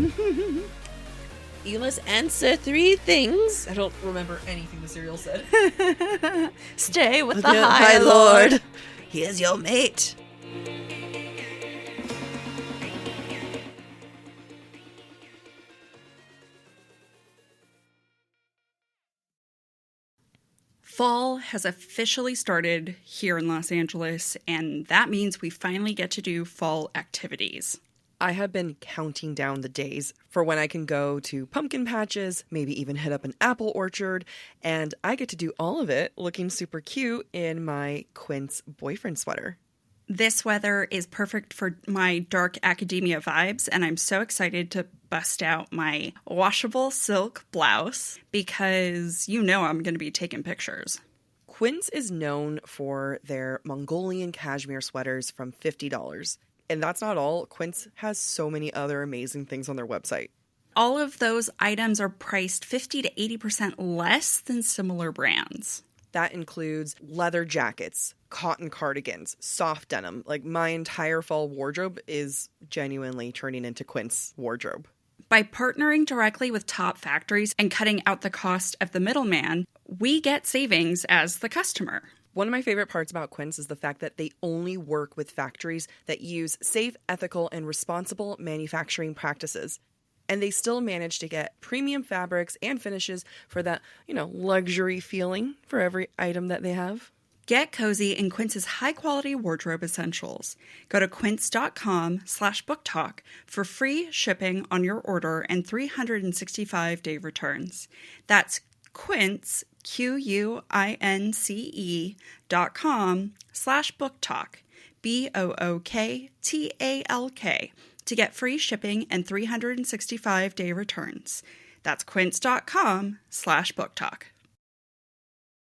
[SPEAKER 6] You must answer 3 things. I don't remember anything the cereal said.
[SPEAKER 7] Stay with the
[SPEAKER 6] High Lord. He is your mate.
[SPEAKER 7] Fall has officially started here in Los Angeles, and that means we finally get to do fall activities.
[SPEAKER 6] I have been counting down the days for when I can go to pumpkin patches, maybe even hit up an apple orchard, and I get to do all of it looking super cute in my Quince boyfriend sweater.
[SPEAKER 7] This weather is perfect for my dark academia vibes, and I'm so excited to bust out my washable silk blouse because you know I'm going to be taking pictures.
[SPEAKER 6] Quince is known for their Mongolian cashmere sweaters from $50. And that's not all. Quince has so many other amazing things on their website.
[SPEAKER 7] All of those items are priced 50 to 80% less than similar brands.
[SPEAKER 6] That includes leather jackets, cotton cardigans, soft denim. Like, my entire fall wardrobe is genuinely turning into Quince wardrobe.
[SPEAKER 7] By partnering directly with top factories and cutting out the cost of the middleman, we get savings as the customer.
[SPEAKER 6] One of my favorite parts about Quince is the fact that they only work with factories that use safe, ethical, and responsible manufacturing practices. And they still manage to get premium fabrics and finishes for that, luxury feeling for every item that they have.
[SPEAKER 7] Get cozy in Quince's high-quality wardrobe essentials. Go to quince.com/booktalk for free shipping on your order and 365-day returns. That's Quince, QUINCE.com/booktalk, BOOKTALK, to get free shipping and 365-day returns. That's quince.com/booktalk.